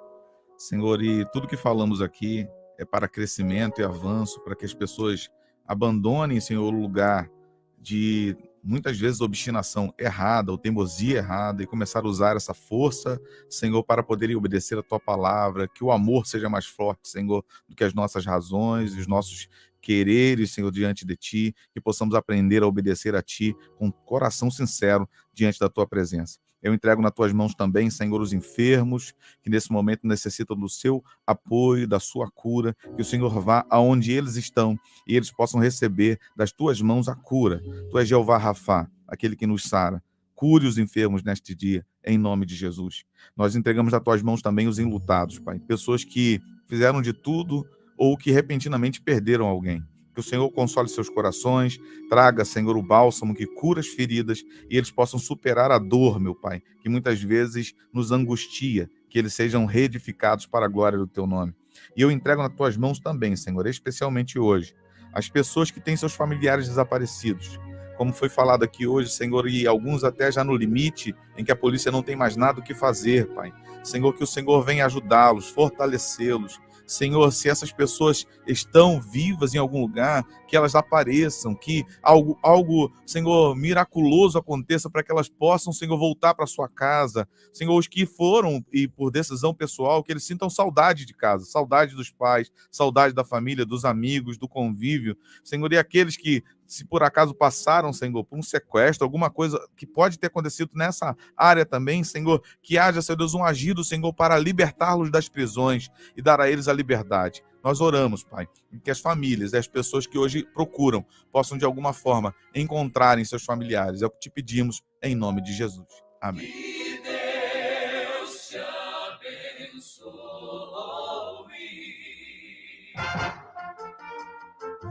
Senhor, e tudo que falamos aqui é para crescimento e avanço, para que as pessoas abandonem, Senhor, o lugar de, muitas vezes, obstinação errada ou teimosia errada e começar a usar essa força, Senhor, para poderem obedecer a Tua palavra, que o amor seja mais forte, Senhor, do que as nossas razões, os nossos quereres, Senhor, diante de Ti, que possamos aprender a obedecer a Ti com coração sincero diante da Tua presença. Eu entrego nas Tuas mãos também, Senhor, os enfermos, que nesse momento necessitam do Seu apoio, da Sua cura, que o Senhor vá aonde eles estão e eles possam receber das Tuas mãos a cura. Tu és Jeová Rafá, aquele que nos sara. Cure os enfermos neste dia, em nome de Jesus. Nós entregamos nas Tuas mãos também os enlutados, Pai. Pessoas que fizeram de tudo ou que repentinamente perderam alguém. Que o Senhor console seus corações, traga, Senhor, o bálsamo que cura as feridas e eles possam superar a dor, meu Pai, que muitas vezes nos angustia, que eles sejam reedificados para a glória do Teu nome. E eu entrego nas Tuas mãos também, Senhor, especialmente hoje, as pessoas que têm seus familiares desaparecidos. Como foi falado aqui hoje, Senhor, e alguns até já no limite, em que a polícia não tem mais nada o que fazer, Pai. Senhor, que o Senhor venha ajudá-los, fortalecê-los. Senhor, se essas pessoas estão vivas em algum lugar, que elas apareçam, que algo, Senhor, miraculoso aconteça para que elas possam, Senhor, voltar para sua casa. Senhor, os que foram e por decisão pessoal, que eles sintam saudade de casa, saudade dos pais, saudade da família, dos amigos, do convívio. Senhor, e aqueles que, se por acaso passaram, Senhor, por um sequestro, alguma coisa que pode ter acontecido nessa área também, Senhor, que haja, Senhor Deus, um agido, Senhor, para libertá-los das prisões e dar a eles a liberdade. Nós oramos, Pai, que as famílias e as pessoas que hoje procuram possam, de alguma forma, encontrarem seus familiares. É o que te pedimos, em nome de Jesus. Amém. Que Deus te abençoe.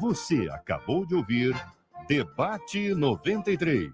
Você acabou de ouvir Debate 93.